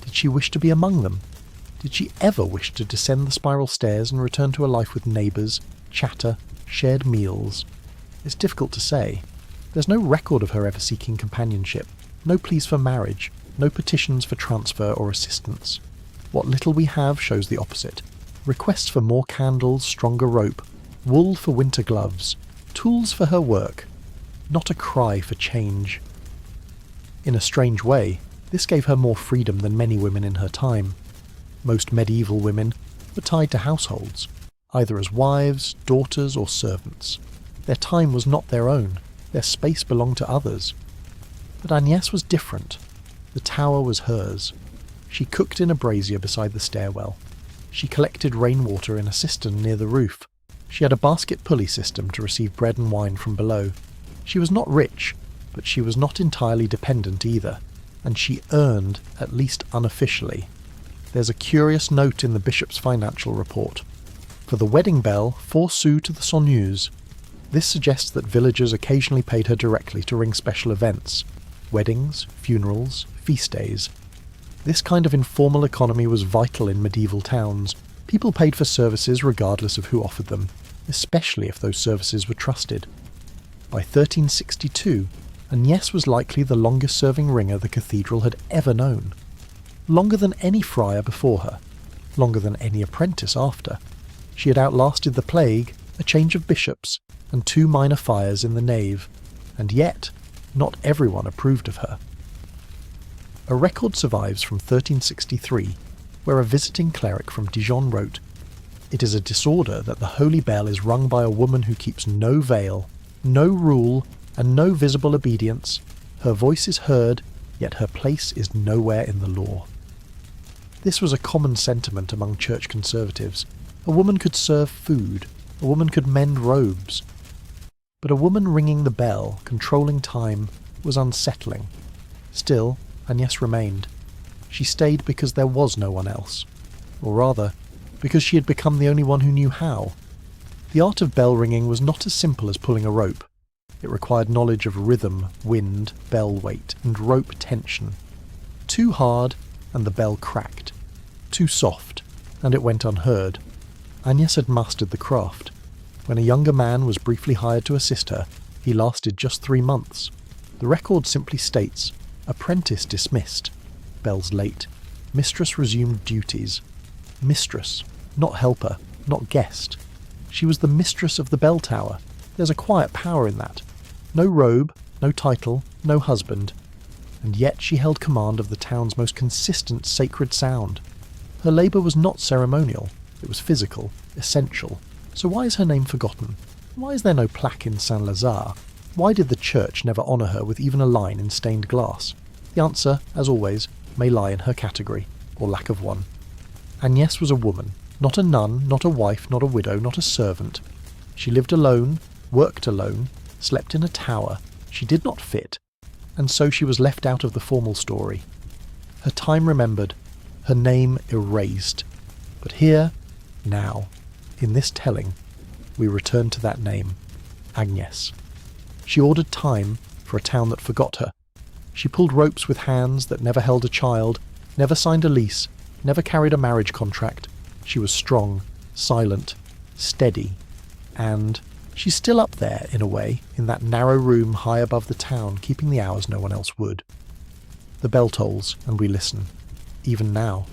Did she wish to be among them? Did she ever wish to descend the spiral stairs and return to a life with neighbours, chatter, shared meals? It's difficult to say. There's no record of her ever seeking companionship, no pleas for marriage, no petitions for transfer or assistance. What little we have shows the opposite. Requests for more candles, stronger rope, wool for winter gloves, tools for her work, not a cry for change. In a strange way, this gave her more freedom than many women in her time. Most medieval women were tied to households, either as wives, daughters, or servants. Their time was not their own, their space belonged to others. But Agnès was different. The tower was hers. She cooked in a brazier beside the stairwell. She collected rainwater in a cistern near the roof. She had a basket pulley system to receive bread and wine from below. She was not rich, but she was not entirely dependent either, and she earned, at least unofficially. There's a curious note in the bishop's financial report. For the wedding bell, 4 sous to the sonneuse. This suggests that villagers occasionally paid her directly to ring special events, weddings, funerals, feast days. This kind of informal economy was vital in medieval towns. People paid for services regardless of who offered them, especially if those services were trusted. By 1362, Agnès was likely the longest-serving ringer the cathedral had ever known. Longer than any friar before her, longer than any apprentice after. She had outlasted the plague, a change of bishops, and 2 minor fires in the nave, and yet not everyone approved of her. A record survives from 1363, where a visiting cleric from Dijon wrote, "It is a disorder that the holy bell is rung by a woman who keeps no veil, no rule, and no visible obedience. Her voice is heard, yet her place is nowhere in the law." This was a common sentiment among church conservatives. A woman could serve food, a woman could mend robes. But a woman ringing the bell, controlling time, was unsettling. Still, Agnès remained. She stayed because there was no one else. Or rather, because she had become the only one who knew how. The art of bell ringing was not as simple as pulling a rope. It required knowledge of rhythm, wind, bell weight, and rope tension. Too hard, and the bell cracked. Too soft, and it went unheard. Agnès had mastered the craft. When a younger man was briefly hired to assist her, he lasted just 3 months. The record simply states, apprentice dismissed, bells late, mistress resumed duties. Mistress, not helper, not guest. She was the mistress of the bell tower. There's a quiet power in that. No robe, no title, no husband. And yet she held command of the town's most consistent sacred sound. Her labour was not ceremonial, it was physical, essential. So why is her name forgotten? Why is there no plaque in Saint-Lazare? Why did the church never honour her with even a line in stained glass? The answer, as always, may lie in her category, or lack of one. Agnès was a woman, not a nun, not a wife, not a widow, not a servant. She lived alone, worked alone, slept in a tower. She did not fit, and so she was left out of the formal story. Her time remembered, her name erased. But here, now, in this telling, we return to that name, Agnès. She ordered time for a town that forgot her. She pulled ropes with hands that never held a child, never signed a lease, never carried a marriage contract. She was strong, silent, steady, and she's still up there, in a way, in that narrow room high above the town, keeping the hours no one else would. The bell tolls, and we listen, even now.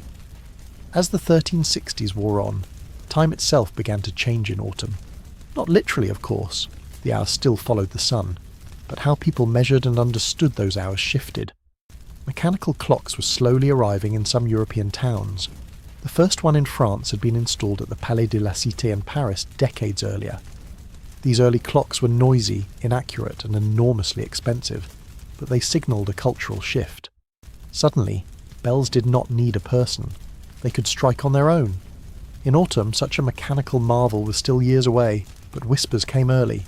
As the 1360s wore on, time itself began to change in autumn. Not literally, of course, the hours still followed the sun, but how people measured and understood those hours shifted. Mechanical clocks were slowly arriving in some European towns. The first one in France had been installed at the Palais de la Cité in Paris decades earlier. These early clocks were noisy, inaccurate, and enormously expensive, but they signalled a cultural shift. Suddenly, bells did not need a person. They could strike on their own. In autumn, such a mechanical marvel was still years away, but whispers came early.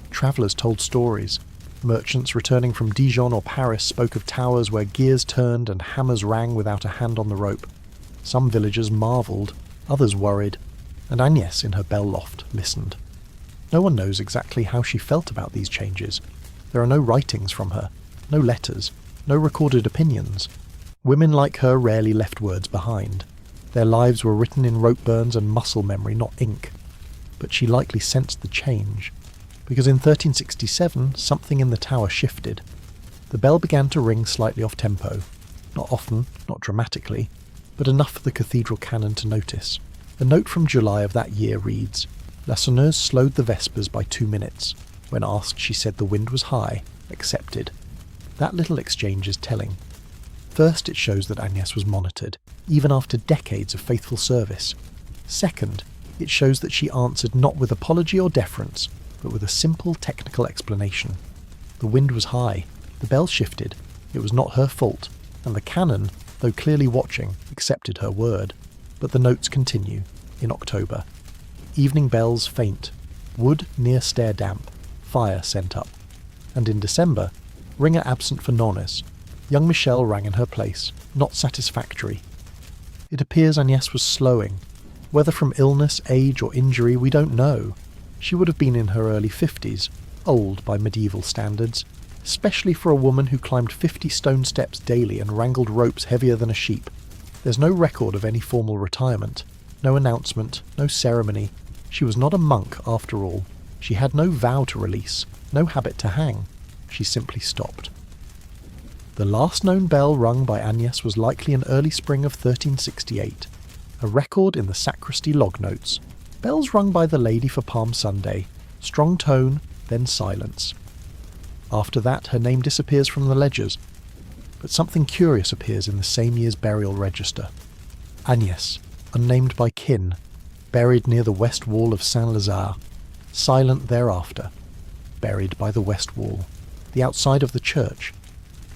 Travellers told stories. Merchants returning from Dijon or Paris spoke of towers where gears turned and hammers rang without a hand on the rope. Some villagers marvelled, others worried, and Agnès in her bell loft listened. No one knows exactly how she felt about these changes. There are no writings from her, no letters, no recorded opinions. Women like her rarely left words behind. Their lives were written in rope burns and muscle memory, not ink. But she likely sensed the change, because in 1367 something in the tower shifted. The bell began to ring slightly off tempo, not often, not dramatically, but enough for the cathedral canon to notice. A note from July of that year reads, "La sonneuse slowed the vespers by 2 minutes. When asked, she said the wind was high. Accepted." That little exchange is telling. First, it shows that Agnès was monitored, even after decades of faithful service. Second, it shows that she answered not with apology or deference, but with a simple technical explanation. The wind was high, the bell shifted, it was not her fault, and the canon, though clearly watching, accepted her word. But the notes continue, in October. Evening bells faint, wood near stair damp, fire sent up. And in December, ringer absent for nonnes. Young Michel rang in her place, not satisfactory. It appears Agnès was slowing. Whether from illness, age or injury, we don't know. She would have been in her early 50s, old by medieval standards, especially for a woman who climbed 50 stone steps daily and wrangled ropes heavier than a sheep. There's no record of any formal retirement, no announcement, no ceremony. She was not a monk after all. She had no vow to release, no habit to hang. She simply stopped. The last known bell rung by Agnès was likely in early spring of 1368. A record in the sacristy log notes. Bells rung by the lady for Palm Sunday. Strong tone, then silence. After that, her name disappears from the ledgers. But something curious appears in the same year's burial register. Agnès, unnamed by kin, buried near the west wall of Saint-Lazare. Silent thereafter. Buried by the west wall. The outside of the church.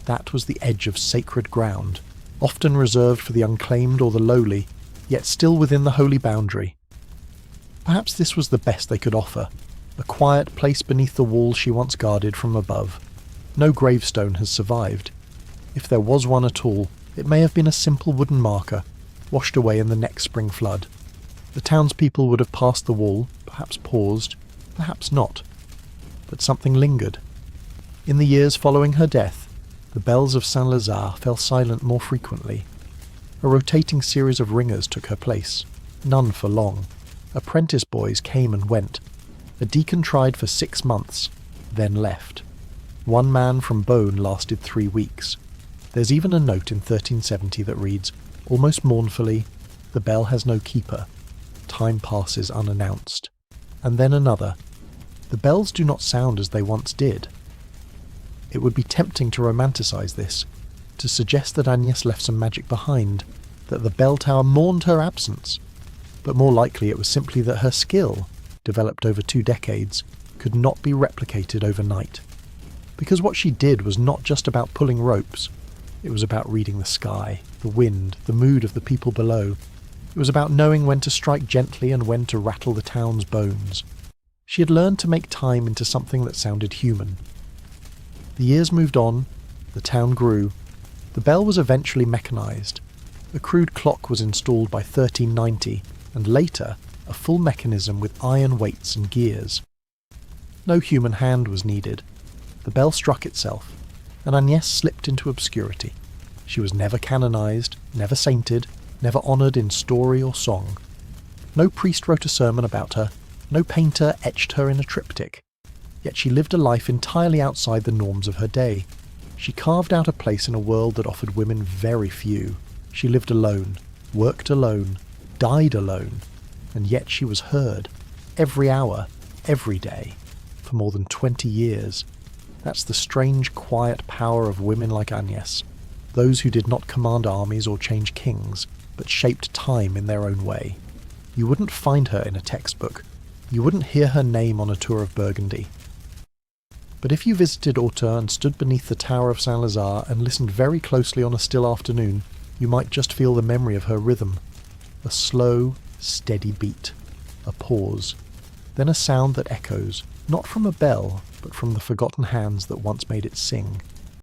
That was the edge of sacred ground, often reserved for the unclaimed or the lowly, yet still within the holy boundary. Perhaps this was the best they could offer, a quiet place beneath the wall she once guarded from above. No gravestone has survived. If there was one at all, it may have been a simple wooden marker, washed away in the next spring flood. The townspeople would have passed the wall, perhaps paused, perhaps not. But something lingered. In the years following her death, the bells of Saint-Lazare fell silent more frequently. A rotating series of ringers took her place, none for long. Apprentice boys came and went. A deacon tried for 6 months, then left. One man from Beaune lasted 3 weeks. There's even a note in 1370 that reads, almost mournfully, "The bell has no keeper. Time passes unannounced." And then another, "The bells do not sound as they once did." It would be tempting to romanticize this, to suggest that Agnès left some magic behind, that the bell tower mourned her absence. But more likely it was simply that her skill, developed over 2 decades, could not be replicated overnight. Because what she did was not just about pulling ropes, it was about reading the sky, the wind, the mood of the people below. It was about knowing when to strike gently and when to rattle the town's bones. She had learned to make time into something that sounded human. The years moved on, the town grew, the bell was eventually mechanized. A crude clock was installed by 1390, and later, a full mechanism with iron weights and gears. No human hand was needed. The bell struck itself, and Agnès slipped into obscurity. She was never canonized, never sainted, never honoured in story or song. No priest wrote a sermon about her, no painter etched her in a triptych. Yet she lived a life entirely outside the norms of her day. She carved out a place in a world that offered women very few. She lived alone, worked alone, died alone, and yet she was heard, every hour, every day, for more than 20 years. That's the strange, quiet power of women like Agnès, those who did not command armies or change kings, but shaped time in their own way. You wouldn't find her in a textbook. You wouldn't hear her name on a tour of Burgundy. But if you visited Autun and stood beneath the tower of Saint-Lazare and listened very closely on a still afternoon, you might just feel the memory of her rhythm. A slow, steady beat. A pause. Then a sound that echoes, not from a bell, but from the forgotten hands that once made it sing.